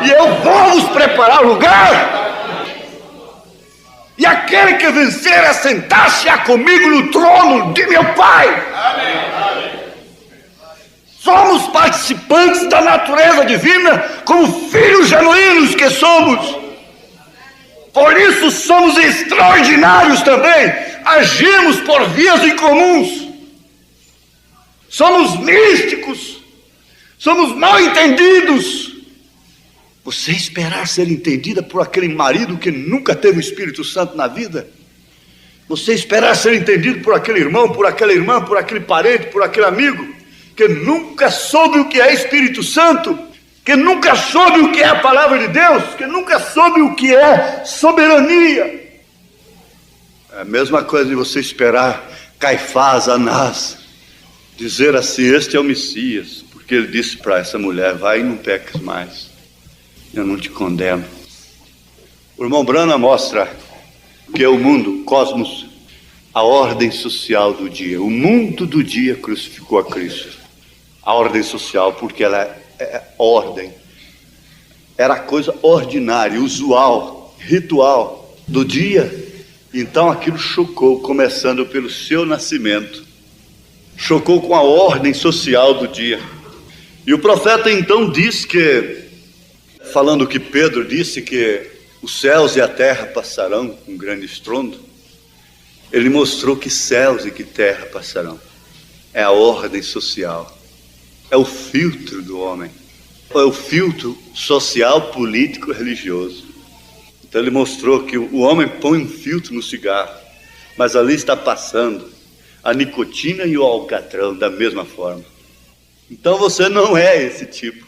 e eu vou vos preparar lugar. E aquele que vencer assentar-se-á comigo no trono de meu pai. Somos participantes da natureza divina, como filhos genuínos que somos. Por isso somos extraordinários também. Agimos por vias incomuns. Somos místicos. Somos mal entendidos. Você esperar ser entendida por aquele marido que nunca teve o Espírito Santo na vida? Você esperar ser entendido por aquele irmão, por aquela irmã, por aquele parente, por aquele amigo que nunca soube o que é Espírito Santo, que nunca soube o que é a palavra de Deus, que nunca soube o que é soberania? É a mesma coisa de você esperar Caifás, Anás, dizer assim: este é o Messias, porque ele disse para essa mulher: vai e não peques mais, eu não te condeno. O irmão Branham mostra que é o mundo, o cosmos, a ordem social do dia. O mundo do dia crucificou a Cristo. A ordem social, porque ela é ordem. Era coisa ordinária, usual, ritual do dia. Então aquilo chocou, começando pelo seu nascimento. Chocou com a ordem social do dia. E o profeta então diz que, falando o que Pedro disse, que os céus e a terra passarão com grande estrondo, ele mostrou que céus e que terra passarão. É a ordem social. É o filtro do homem. É o filtro social, político, religioso. Então ele mostrou que o homem põe um filtro no cigarro, mas ali está passando a nicotina e o alcatrão da mesma forma. Então você não é esse tipo.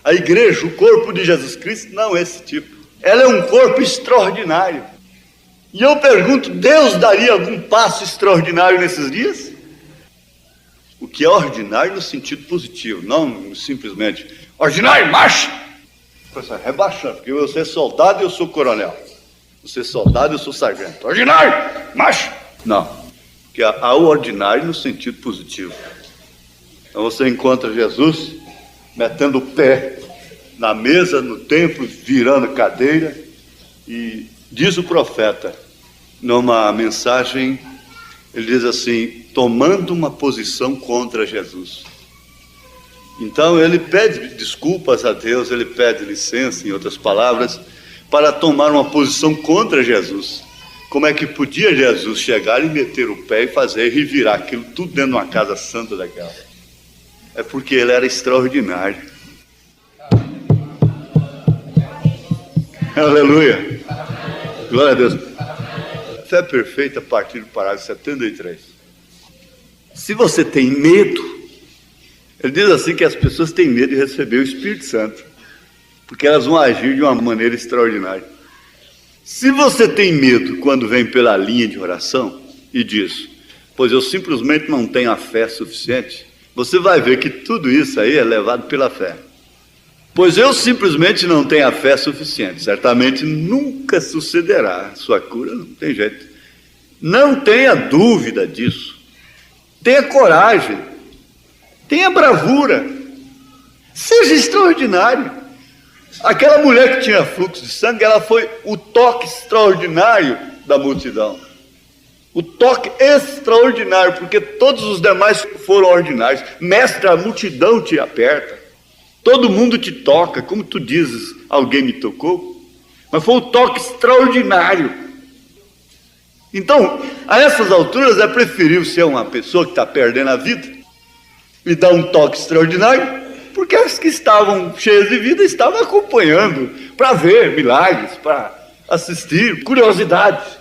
A igreja, o corpo de Jesus Cristo, não é esse tipo. Ela é um corpo extraordinário. E eu pergunto, Deus daria algum passo extraordinário nesses dias? O que é ordinário no sentido positivo, não simplesmente ordinário, marcha! Rebaixando, porque você é soldado e eu sou coronel. Você é soldado e eu sou sargento. Ordinário, marcha! Não, porque há o ordinário no sentido positivo. Então você encontra Jesus metendo o pé na mesa, no templo, virando cadeira, e diz o profeta numa mensagem, ele diz assim: tomando uma posição contra Jesus. Então ele pede desculpas a Deus, ele pede licença, em outras palavras, para tomar uma posição contra Jesus. Como é que podia Jesus chegar e meter o pé e fazer e revirar aquilo tudo dentro de uma casa santa daquela? É porque ele era extraordinário. Aleluia. Glória a Deus. Fé perfeita, a partir do parágrafo 73. Se você tem medo, ele diz assim que as pessoas têm medo de receber o Espírito Santo, porque elas vão agir de uma maneira extraordinária. Se você tem medo quando vem pela linha de oração e diz: pois eu simplesmente não tenho a fé suficiente, você vai ver que tudo isso aí é levado pela fé. Pois eu simplesmente não tenho a fé suficiente, certamente nunca sucederá. Sua cura não tem jeito. Não tenha dúvida disso. Tenha coragem. Tenha bravura. Seja extraordinário. Aquela mulher que tinha fluxo de sangue, ela foi o toque extraordinário da multidão. O toque extraordinário, porque todos os demais foram ordinários. Mestre, a multidão te aperta. Todo mundo te toca, como tu dizes, alguém me tocou. Mas foi um toque extraordinário. Então, a essas alturas é preferível ser uma pessoa que está perdendo a vida e dar um toque extraordinário, porque as que estavam cheias de vida estavam acompanhando para ver milagres, para assistir, curiosidades.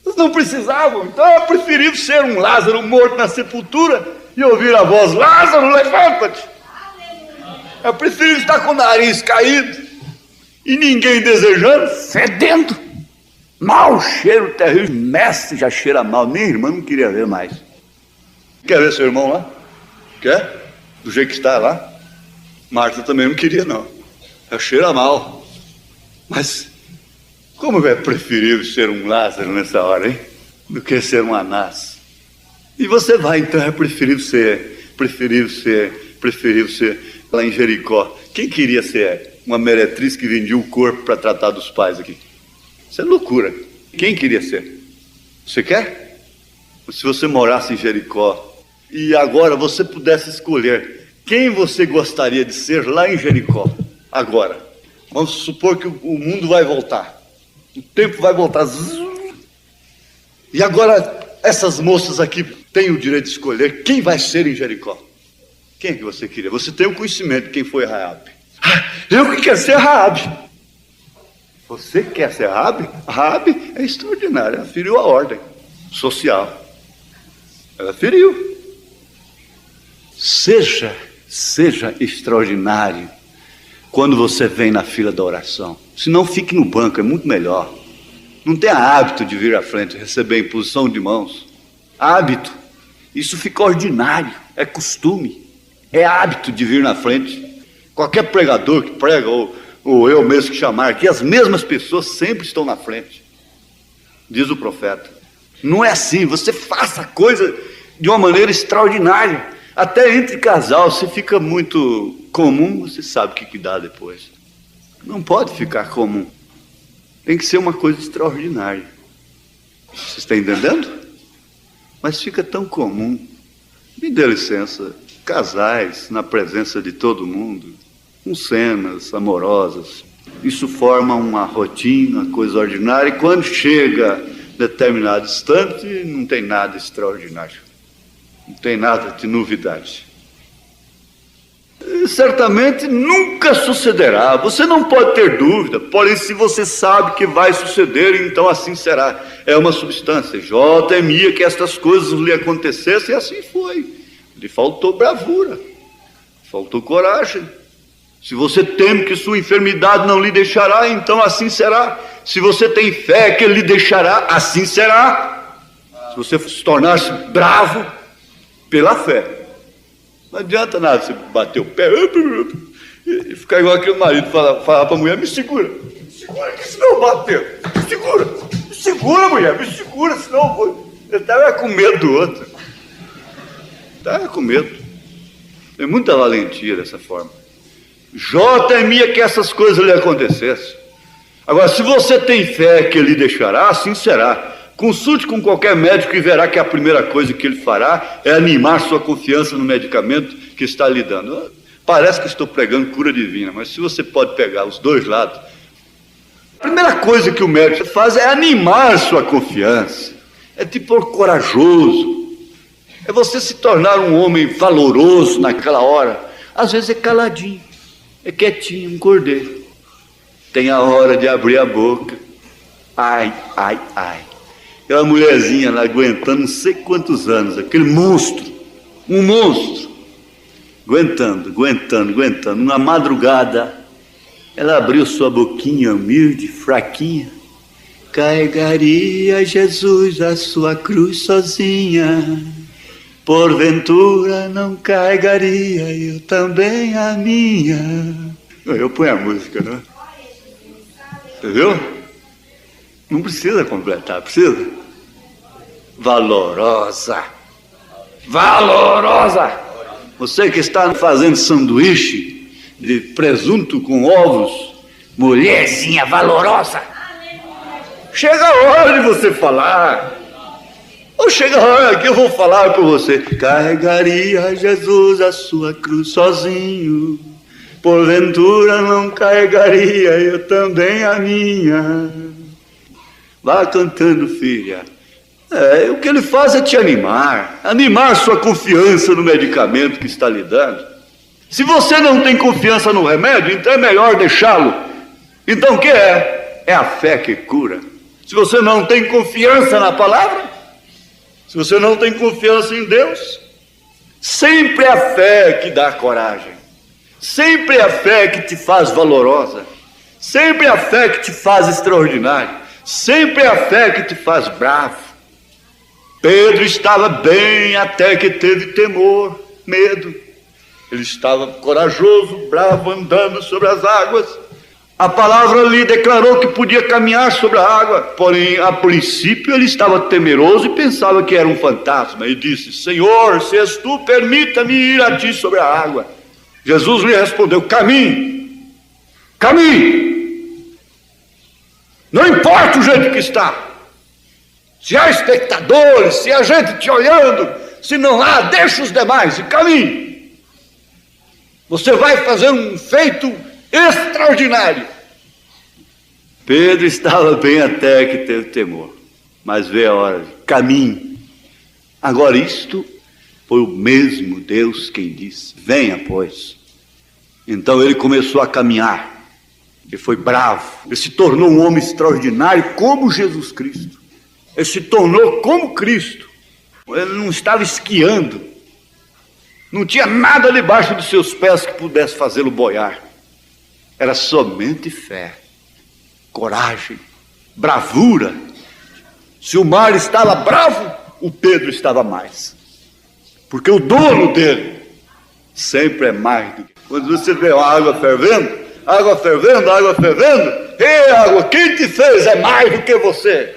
Eles não precisavam, então é preferível ser um Lázaro morto na sepultura e ouvir a voz: Lázaro, levanta-te. É preferível estar com o nariz caído e ninguém desejando, fedendo, mau cheiro terrível. Mestre já cheira mal, minha irmã não queria ver mais. Quer ver seu irmão lá? Quer? Do jeito que está lá? Marta também não queria, não. Já cheira mal. Mas como é preferível ser um Lázaro nessa hora, hein? Do que ser um Anás. E você vai, então, é preferível ser lá em Jericó. Quem queria ser uma meretriz que vendia o corpo para tratar dos pais aqui? Isso é loucura. Quem queria ser? Você quer? Se você morasse em Jericó e agora você pudesse escolher quem você gostaria de ser lá em Jericó, agora. Vamos supor que o mundo vai voltar. O tempo vai voltar. E agora essas moças aqui têm o direito de escolher quem vai ser em Jericó. Quem é que você queria? Você tem o conhecimento de quem foi Raabe. Eu que quero ser Raabe. Você quer ser Raabe? Raabe é extraordinária. Ela feriu a ordem social. Ela feriu. Seja extraordinário quando você vem na fila da oração. Se não, fique no banco, é muito melhor. Não tenha hábito de vir à frente, receber imposição de mãos. Hábito. Isso fica ordinário, é costume. É hábito de vir na frente. Qualquer pregador que prega, ou eu mesmo que chamar aqui, as mesmas pessoas sempre estão na frente. Diz o profeta. Não é assim, você faça a coisa de uma maneira extraordinária. Até entre casal, se fica muito comum, você sabe o que dá depois. Não pode ficar comum. Tem que ser uma coisa extraordinária. Você está entendendo? Mas fica tão comum. Me dê licença. Casais na presença de todo mundo, com cenas amorosas, isso forma uma rotina, coisa ordinária, e quando chega determinado instante, não tem nada extraordinário, não tem nada de novidade. Certamente nunca sucederá, você não pode ter dúvida, porém se você sabe que vai suceder, então assim será. É uma substância. Jó temia que estas coisas lhe acontecessem, e assim foi. Lhe faltou bravura, faltou coragem. Se você teme que sua enfermidade não lhe deixará, então assim será. Se você tem fé que ele lhe deixará, assim será. Se você se tornar-se bravo pela fé, não adianta nada você bater o pé e ficar igual aquele marido, falar para a mulher: me segura, que senão eu bater, me segura mulher, me segura, senão eu vou. Ele estava com medo do outro. Estava com medo. Tem muita valentia dessa forma. Jó temia que essas coisas lhe acontecessem. Agora, se você tem fé que ele deixará, assim será. Consulte com qualquer médico e verá que a primeira coisa que ele fará é animar sua confiança no medicamento que está lhe dando. Parece que estou pregando cura divina, mas se você pode pegar os dois lados, a primeira coisa que o médico faz é animar sua confiança, é te pôr corajoso, é você se tornar um homem valoroso naquela hora. Às vezes é caladinho, é quietinho, um cordeiro. Tem a hora de abrir a boca. Ai, ai, ai. Aquela mulherzinha lá aguentando não sei quantos anos, aquele monstro, um monstro, aguentando. Na madrugada, ela abriu sua boquinha humilde, fraquinha. Carregaria Jesus a sua cruz sozinha, porventura não carregaria eu também a minha. Eu ponho a música, né? Entendeu? Não precisa completar, precisa? Valorosa. Você que está fazendo sanduíche de presunto com ovos, mulherzinha valorosa, chega a hora de você falar. Ou chega a hora que eu vou falar por você. Carregaria Jesus a sua cruz sozinho, porventura não carregaria eu também a minha. Vá cantando, filha. O que ele faz é te animar sua confiança no medicamento que está lhe dando. Se você não tem confiança no remédio, então é melhor deixá-lo. Então o que é? É a fé que cura. Se você não tem confiança na palavra, se você não tem confiança em Deus, sempre é a fé que dá coragem, sempre é a fé que te faz valorosa, sempre é a fé que te faz extraordinário, sempre é a fé que te faz bravo. Pedro estava bem até que teve temor, medo. Ele estava corajoso, bravo, andando sobre as águas. A palavra lhe declarou que podia caminhar sobre a água, porém, a princípio, ele estava temeroso e pensava que era um fantasma. E disse: Senhor, se és tu, permita-me ir a ti sobre a água. Jesus lhe respondeu: caminhe. Não importa o jeito que está. Se há espectadores, se há gente te olhando, se não há, deixa os demais e caminhe. Você vai fazer um feito extraordinário. Pedro estava bem até que teve temor, mas veio a hora de caminho. Agora isto foi o mesmo Deus quem disse: venha, pois. Então ele começou a caminhar. Ele foi bravo, ele se tornou um homem extraordinário como Jesus Cristo. Ele se tornou como Cristo. Ele não estava esquiando, não tinha nada debaixo dos seus pés que pudesse fazê-lo boiar. Era somente fé, coragem, bravura. Se o mar estava bravo, o Pedro estava mais, porque o dono dele sempre é mais do que... Quando você vê a água fervendo, ei, água, quem te fez é mais do que você.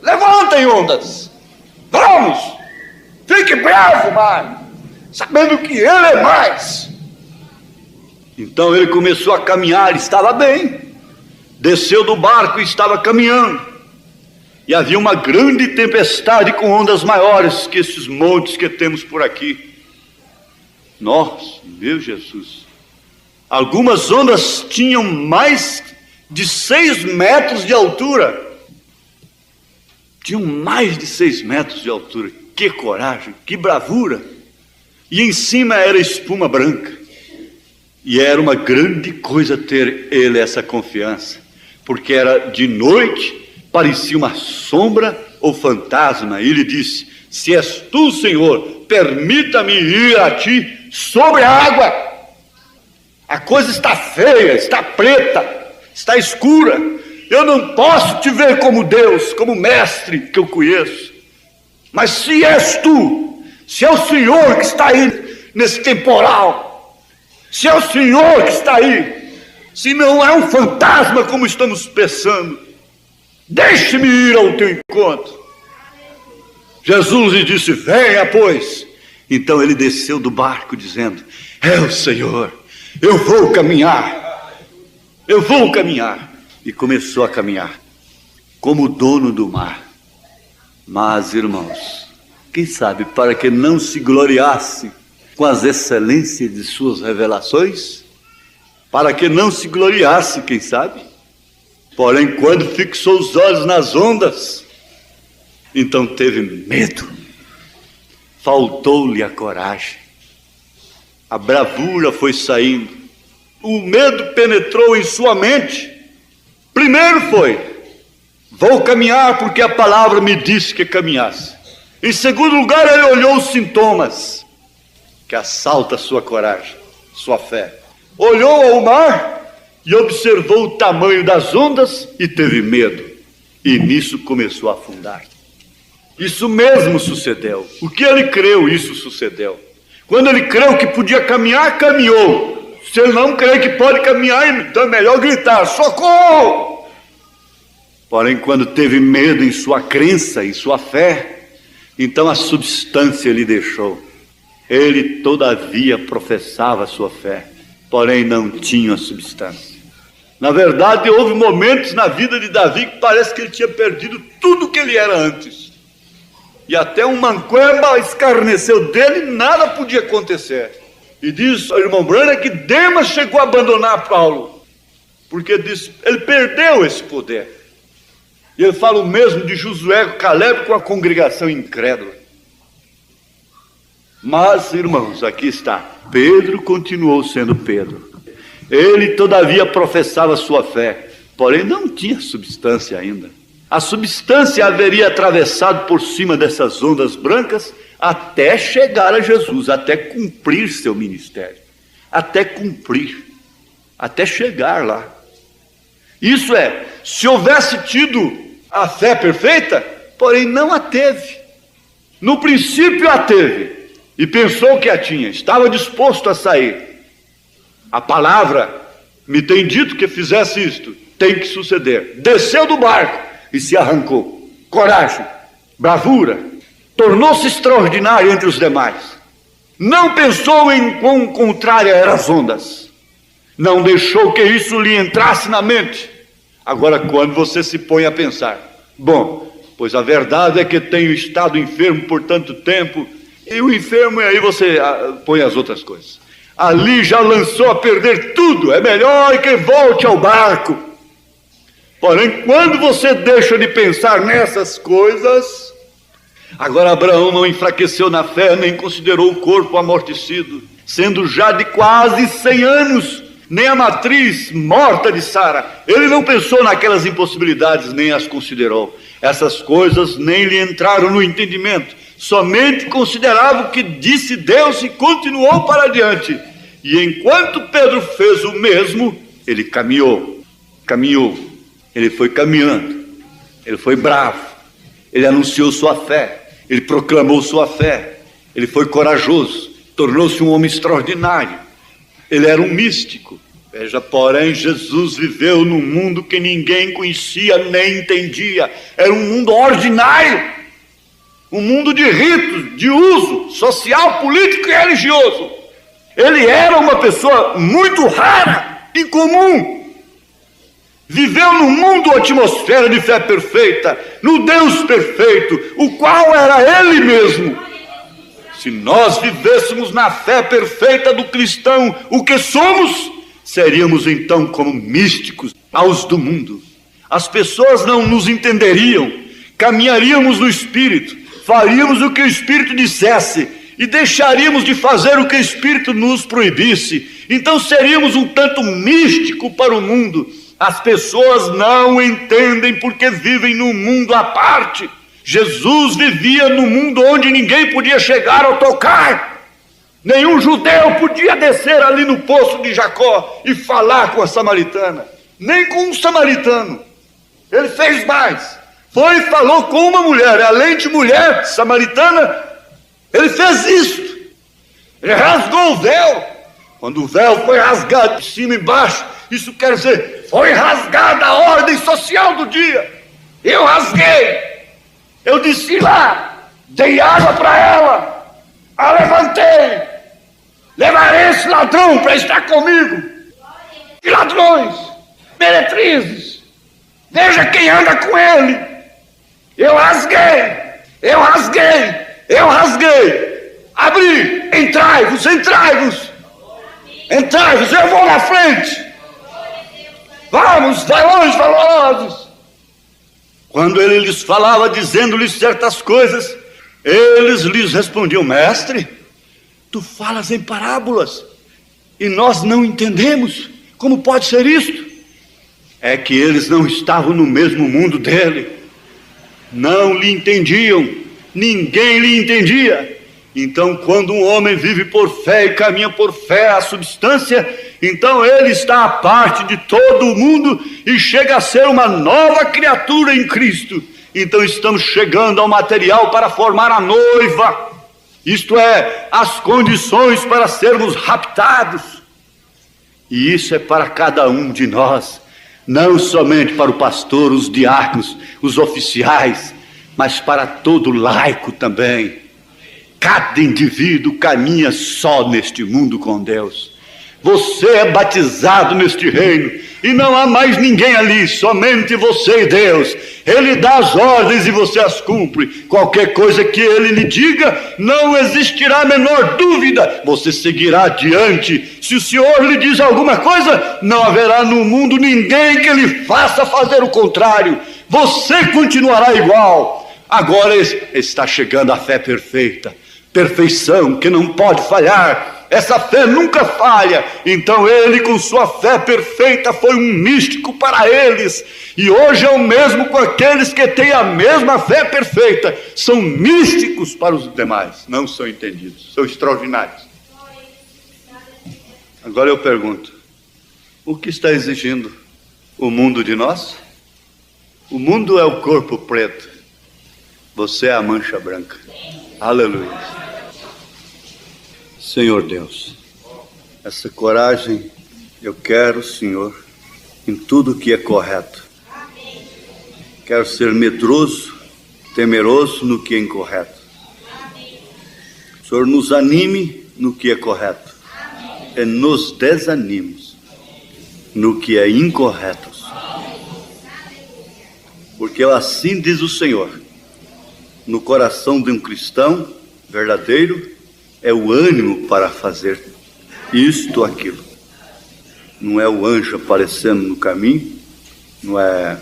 Levantem ondas, vamos, fique bravo, mar, sabendo que ele é mais. Então ele começou a caminhar, estava bem, desceu do barco e estava caminhando, e havia uma grande tempestade com ondas maiores que esses montes que temos por aqui. Nossa, meu Jesus, algumas ondas tinham mais de 6 metros de altura. Tinham mais de 6 metros de altura. Que coragem, que bravura. E em cima era espuma branca. E era uma grande coisa ter ele essa confiança, porque era de noite, parecia uma sombra ou fantasma. E ele disse: se és tu, Senhor, permita-me ir a ti sobre a água. A coisa está feia, está preta, está escura. Eu não posso te ver como Deus, como mestre que eu conheço. Mas se és tu, se é o Senhor que está aí nesse temporal, se é o Senhor que está aí, se não é um fantasma como estamos pensando, deixe-me ir ao teu encontro. Jesus lhe disse: venha, pois. Então ele desceu do barco dizendo: é o Senhor, eu vou caminhar. e começou a caminhar, como dono do mar. Mas, irmãos, quem sabe para que não se gloriasse com as excelências de suas revelações? Para que não se gloriasse, quem sabe? Porém, quando fixou os olhos nas ondas, então teve medo. Faltou-lhe a coragem. A bravura foi saindo. O medo penetrou em sua mente. Primeiro foi: vou caminhar porque a palavra me disse que caminhasse. Em segundo lugar, ele olhou os sintomas que assaltam sua coragem, sua fé. Olhou ao mar e observou o tamanho das ondas e teve medo. E nisso começou a afundar. Isso mesmo sucedeu. O que ele creu, isso sucedeu. Quando ele creu que podia caminhar, caminhou. Se ele não crê que pode caminhar, então é melhor gritar: socorro! Porém, quando teve medo em sua crença, em sua fé, então a substância lhe deixou. Ele, todavia, professava a sua fé, porém não tinha a substância. Na verdade, houve momentos na vida de Davi que parece que ele tinha perdido tudo que ele era antes. E até um manqueba escarneceu dele e nada podia acontecer. E diz o irmão Branham que Demas chegou a abandonar Paulo, porque diz, ele perdeu esse poder. E ele fala o mesmo de Josué, Caleb com a congregação incrédula. Mas, irmãos, aqui está. Pedro continuou sendo Pedro. Ele, todavia, professava sua fé, porém não tinha substância ainda. A substância haveria atravessado por cima dessas ondas brancas até chegar a Jesus, até cumprir seu ministério. Até cumprir. Até chegar lá. Isso é, se houvesse tido a fé perfeita, porém não a teve. No princípio a teve, e pensou que a tinha, estava disposto a sair. A palavra me tem dito que fizesse isto, tem que suceder. Desceu do barco e se arrancou. Coragem, bravura, tornou-se extraordinário entre os demais. Não pensou em quão contrária eram as ondas. Não deixou que isso lhe entrasse na mente. Agora, quando você se põe a pensar, bom, pois a verdade é que tenho estado enfermo por tanto tempo, e o enfermo, e aí você põe as outras coisas. Ali já lançou a perder tudo, é melhor que volte ao barco. Porém, quando você deixa de pensar nessas coisas, agora Abraão não enfraqueceu na fé, nem considerou o corpo amortecido, sendo já de quase 100 anos, nem a matriz morta de Sara. Ele não pensou naquelas impossibilidades, nem as considerou. Essas coisas nem lhe entraram no entendimento. Somente considerava o que disse Deus e continuou para adiante. E enquanto Pedro fez o mesmo, ele caminhou. Ele foi caminhando. Ele foi bravo. Ele anunciou sua fé. Ele proclamou sua fé. Ele foi corajoso. Tornou-se um homem extraordinário. Ele era um místico. Veja, porém, Jesus viveu num mundo que ninguém conhecia nem entendia. Era um mundo ordinário. Um mundo de ritos, de uso social, político e religioso. Ele era uma pessoa muito rara, incomum. Viveu num mundo, atmosfera de fé perfeita, no Deus perfeito, o qual era Ele mesmo. Se nós vivêssemos na fé perfeita do cristão, o que somos, seríamos então como místicos aos do mundo. As pessoas não nos entenderiam, caminharíamos no Espírito, faríamos o que o Espírito dissesse e deixaríamos de fazer o que o Espírito nos proibisse. Então seríamos um tanto místico para o mundo. As pessoas não entendem porque vivem num mundo à parte. Jesus vivia num mundo onde ninguém podia chegar ou tocar. Nenhum judeu podia descer ali no poço de Jacó e falar com a samaritana, nem com um samaritano. Ele fez mais. Foi e falou com uma mulher, além de mulher samaritana, ele fez isso. Ele rasgou o véu. Quando o véu foi rasgado de cima e embaixo, isso quer dizer, foi rasgada a ordem social do dia. Eu rasguei. Eu desci lá, dei água para ela, a levantei. Levarei esse ladrão para estar comigo. E ladrões, meretrizes, Veja quem anda com ele. Eu rasguei. Abri, entrai-vos, eu vou na frente. Vamos, varões valorosos. Quando ele lhes falava, dizendo-lhes certas coisas, eles lhes respondiam: mestre, tu falas em parábolas e nós não entendemos. Como pode ser isto? É que eles não estavam no mesmo mundo dele, não lhe entendiam, ninguém lhe entendia. Então, quando um homem vive por fé e caminha por fé à substância, então ele está à parte de todo o mundo e chega a ser uma nova criatura em Cristo. Então estamos chegando ao material para formar a noiva, isto é, as condições para sermos raptados. E isso é para cada um de nós, não somente para o pastor, os diáconos, os oficiais, mas para todo laico também. Cada indivíduo caminha só neste mundo com Deus. Você é batizado neste reino e não há mais ninguém ali, somente você e Deus. Ele dá as ordens e você as cumpre. Qualquer coisa que ele lhe diga, não existirá a menor dúvida, você seguirá adiante. Se o Senhor lhe diz alguma coisa, não haverá no mundo ninguém que lhe faça fazer o contrário. Você continuará igual. Agora está chegando a fé perfeita, perfeição que não pode falhar. Essa fé nunca falha. Então ele, com sua fé perfeita, foi um místico para eles, e hoje é o mesmo com aqueles que têm a mesma fé perfeita. São místicos para os demais, não são entendidos, são extraordinários. Agora eu pergunto: o que está exigindo o mundo de nós? O mundo é o corpo preto, você é a mancha branca. Aleluia. Senhor Deus, essa coragem eu quero, Senhor, em tudo que é correto. Quero ser medroso, temeroso no que é incorreto. O Senhor nos anime no que é correto e nos desanime no que é incorreto. Porque assim diz o Senhor: no coração de um cristão verdadeiro é o ânimo para fazer isto ou aquilo. Não é o anjo aparecendo no caminho, não é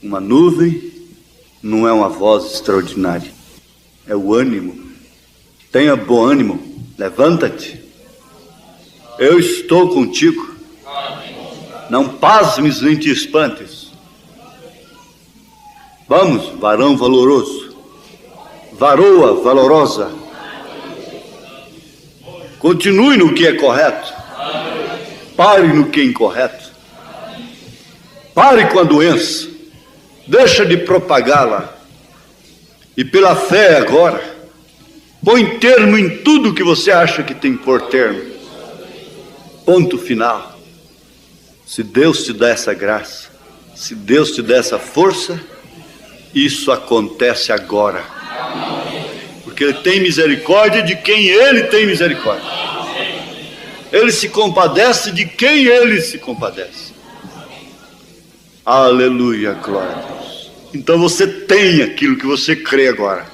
uma nuvem, não é uma voz extraordinária. É o ânimo. Tenha bom ânimo, levanta-te. Eu estou contigo. Não pasmes nem te espantes. Vamos, varão valoroso, varoa valorosa, continue no que é correto, pare no que é incorreto, pare com a doença, deixa de propagá-la, e pela fé agora, põe termo em tudo que você acha que tem que pôr termo. Ponto final. Se Deus te dá essa graça, se Deus te dá essa força, isso acontece agora. Porque Ele tem misericórdia de quem Ele tem misericórdia. Ele se compadece de quem Ele se compadece. Aleluia, glória a Deus. Então você tem aquilo que você crê agora.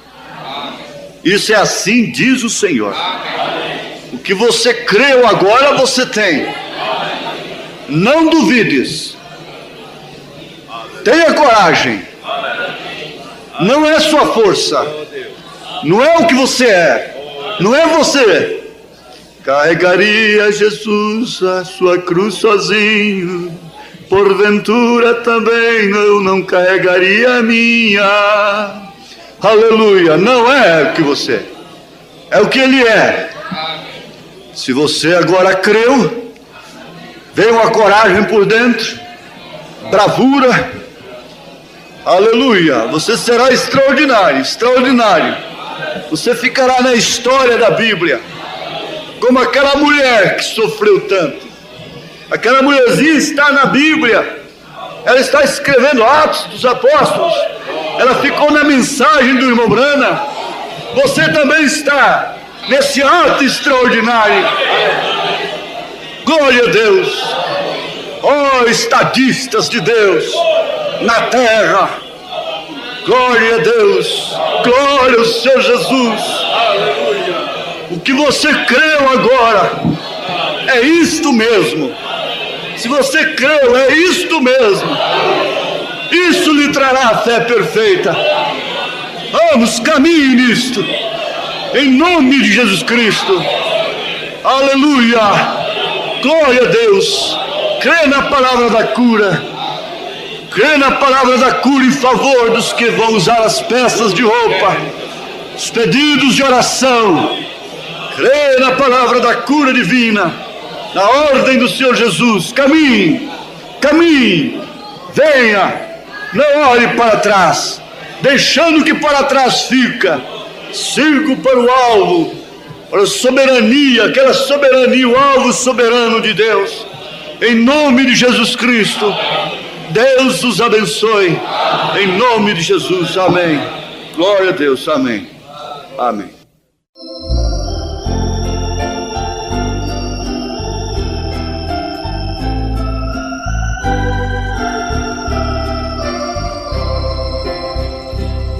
Isso é assim, diz o Senhor. O que você creu agora, você tem. Não duvides. Tenha coragem. Não é sua força, não é o que você é, não é você. Carregaria Jesus a sua cruz sozinho, porventura também eu não carregaria a minha. Aleluia. Não é o que você é, o que Ele é. Se você agora creu, vem uma coragem por dentro, bravura. Aleluia, você será extraordinário, extraordinário. Você ficará na história da Bíblia, como aquela mulher que sofreu tanto. Aquela mulherzinha está na Bíblia, ela está escrevendo Atos dos Apóstolos, ela ficou na mensagem do irmão Branham. Você também está nesse ato extraordinário. Glória a Deus. Oh, estadistas de Deus, na terra. Glória a Deus, glória ao Senhor Jesus. Aleluia. O que você creu agora é isto mesmo. Se você creu, é isto mesmo. Isso lhe trará a fé perfeita. Vamos, caminhe nisto, em nome de Jesus Cristo. Aleluia, glória a Deus. Crê na palavra da cura. Crê na palavra da cura em favor dos que vão usar as peças de roupa, os pedidos de oração. Crê na palavra da cura divina, na ordem do Senhor Jesus. Caminhe, caminhe, venha, não olhe para trás, deixando o que para trás fica. Sigo para o alvo, para a soberania, aquela soberania, o alvo soberano de Deus. Em nome de Jesus Cristo, Deus os abençoe. Em nome de Jesus, amém. Glória a Deus, amém. Amém.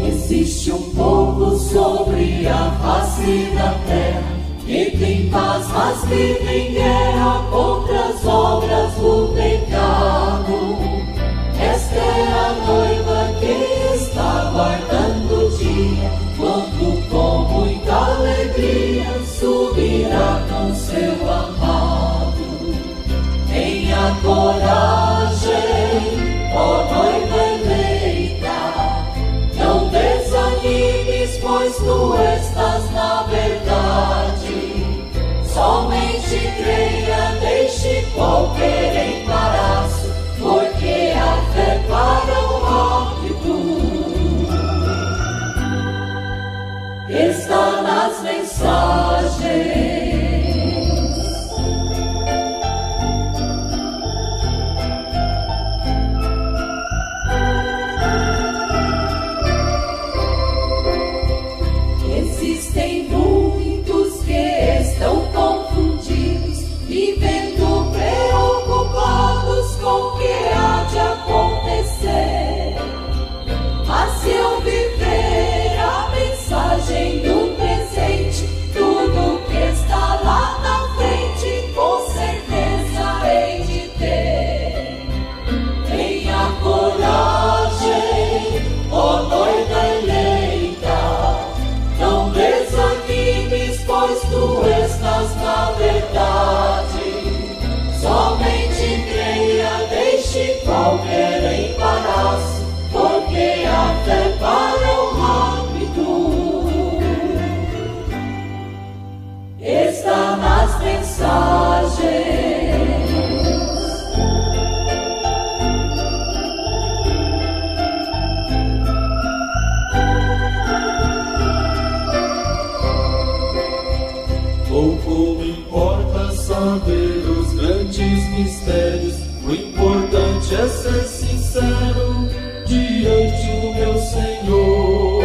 Existe um povo sobre a face da terra que tem paz, mas vive em guerra contra as obras do pecado. Esta é a noiva que está guardando o dia, quando com muita alegria subirá com seu amado. Tenha coragem, ó noiva eleita, não desanimes, pois tu estás na verdade. Somente creia, deixe qualquer embaraço, porque a fé para o rápido está nas mensagens. Existem muitos que estão confundidos, vivendo preocupados com o que há de acontecer. Mas se eu viver a mensagem do presente, tudo que está lá na frente, com certeza hei de ter. Tenha coragem, ó noiva eleita, não desanimes, pois tu estás na verdade. Somente creia, deixe qualquer embaraço, porque a fé para o rápido está nas mensagens. Pouco importa saber os grandes mistérios, o importante é ser sincero diante do meu Senhor.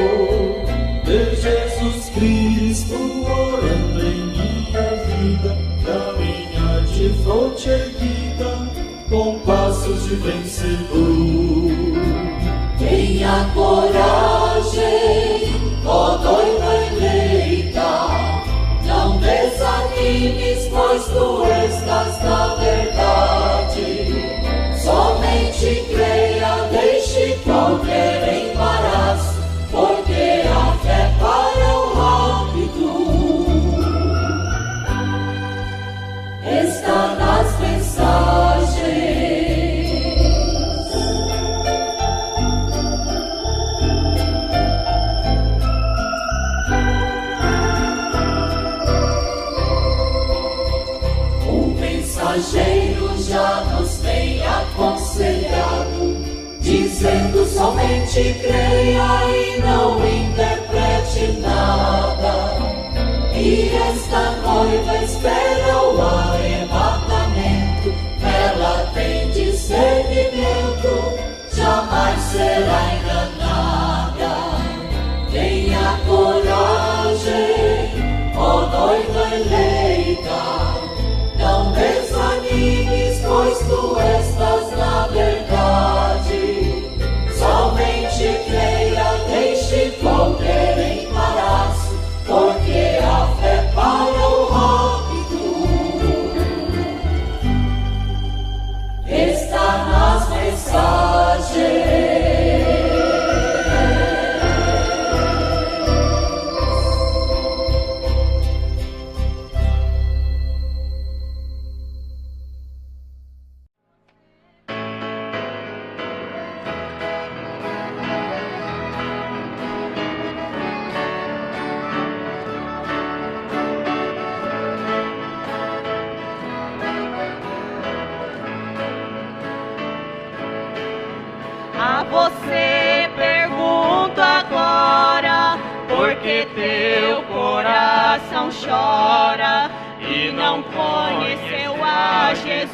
Ver Jesus Cristo orando em minha vida, caminhar de fronte erguida, com passos de vencedor. Tenha coragem, ó noiva eleita, não desanimes, pois tu estás na verdade. Somente creia, deixe qualquer embaraço, porque a fé para o rápido está nas mensagens. Mensageiro já nos tem aconselhado, dizendo somente creia e não interprete nada. E esta noiva espera o arrebatamento, ela tem discernimento, jamais será enganada. Tenha coragem, ó noiva eleita, não desanimes, pois tu estás na verdade. porque teu coração chora e não conheceu a Jesus.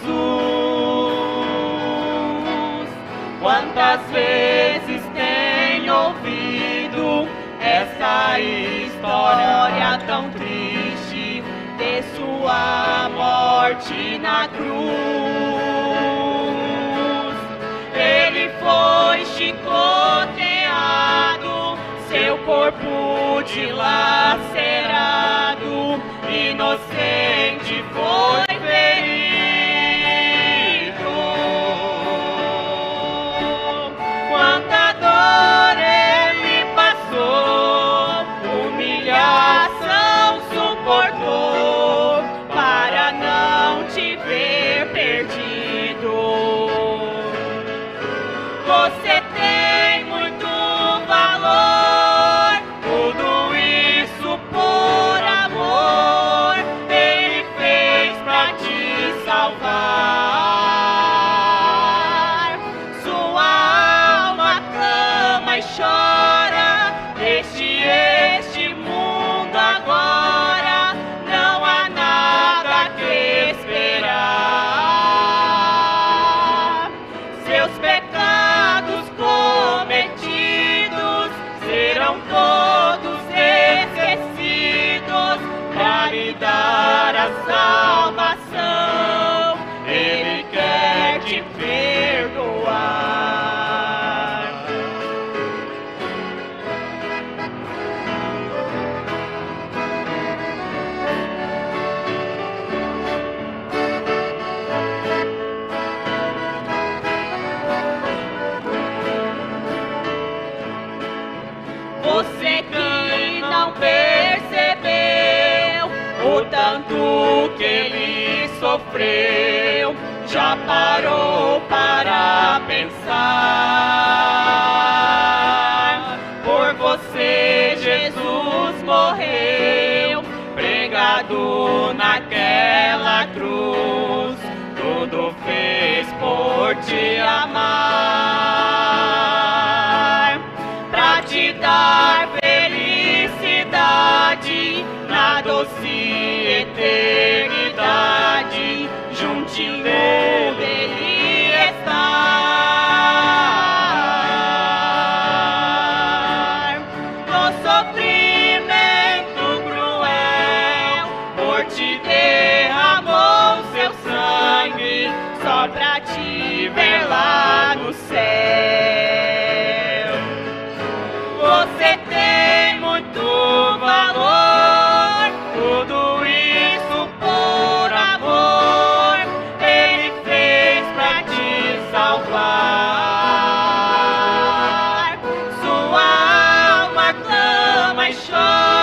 Quantas vezes tem ouvido essa história tão triste de sua morte na cruz. Ele foi chicoteado, seu corpo dilacerado, inocente foi ferido. Quanta dor ele passou, humilhação suportou, para não te ver perdido. Você tem muito valor, tudo isso por amor, Ele fez pra te salvar. Sua alma clama e chora, deixe este mundo agora, não há nada que esperar. Seus pecados cometidos serão todos esquecidos, para lhe dar a salvação, Ele quer te perdoar. Você que não percebeu o tanto que ele sofreu, já parou para pensar? Por você Jesus morreu, pregado naquela cruz, tudo fez por te amar, pra te dar felicidade na doce eternidade, juntinho dele estar. No sofrimento cruel, por ti derramou seu sangue, só pra te ver lá no céu. Você tem muito valor, tudo isso por amor, Ele fez pra te salvar. Sua alma clama e chora,